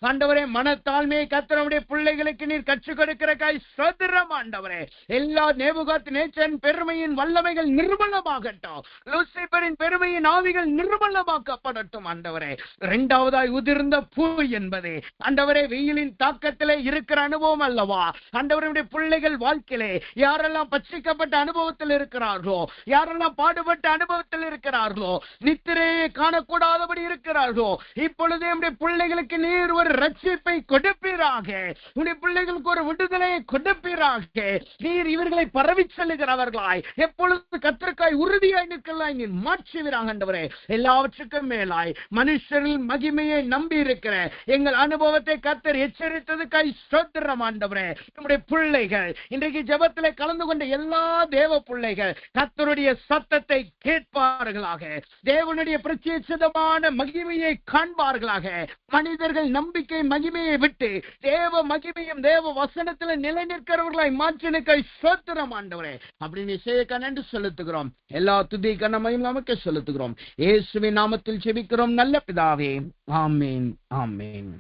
Speaker 2: ஆண்டவரே, மனத்தாழ்மையை கர்த்தருடைய பிள்ளைகளுக்கு நீர் கற்றுக் கொடுக்கிற ஸ்தோத்திரம். ஆண்டவரே, எல்லா நேபுகாத்நேச்சரின் பெருமையின் வல்லமைகள் நிர்மலமாகட்டும். லூசிபரின் பெருமையின் ஆவிகள் நிர்மலமாக்கப்படட்டும். ஆண்டவரே, இரண்டாவதாய் உதிர்ந்த பூ என்பது ஆண்டவரே வெயிலின் தாக்கத்திலே இருக்கிற அனுபவம் அல்லவா? ஆண்டவருடைய பிள்ளைகள் வாழ்க்கையிலே யாரெல்லாம் பட்சிக்கப்பட்ட அனுபவத்தில் இருக்கிறார்களோ, யாரெல்லாம் பாடுபட்ட அனுபவத்தில் இருக்கிறார்களோ, நித்திரையை காணக்கூடாதபடி இருக்கிறார்களோ, இப்பொழுதே நம்முடைய பிள்ளைகளுக்கு நீர் ஒரு ரட்சிப்பை கொடுப்பீராக, உடைய பிள்ளைகளுக்கு ஒரு விடுதலையை கொடுப்பீராக. நீர் இவர்களை பரவி செல்லுகிறவர்களாய் எப்பொழுது கர்த்தருக்காய் உறுதியாய் நிற்கலாய் நீர் மாற்றுவீராக ஆண்டவரே. எல்லாவற்றுக்கும் மேலாய் மனுஷரில் மகிமையை நம்பி இருக்கிற எங்கள் அனுபவத்தை கர்த்தர் எச்சரித்ததுக்காய் ஸ்தோத்திரம் ஆண்டவரே. நம்முடைய பிள்ளைகள் இன்றைக்கு ஜெபத்திலே கலந்து கொண்ட எல்லா தேவ பிள்ளைகள் கர்த்தருடைய சத்தத்தை கேட்பார்களாக, தேவனுடைய பிரத்யேகமான மகிமையை காண்பார்களாக. மனிதர்கள் நம்பிக்கை மகிமையை விட்டு தேவ மகிமையும் தேவ வசனத்தில் நிலை நிற்கிறவர்களாய் மாற்றினுக்காய் ஸ்தோத்திரம் ஆண்டவரே. அப்படின்னு செய்ய நன்றி செலுத்துகிறோம். எல்லா துதி கனமையும் நமக்கு செலுத்துகிறோம். இயேசுவின் நாமத்தில் ஜெபிக்கிறோம் நல்ல பிதாவே. ஆமென், ஆமென்.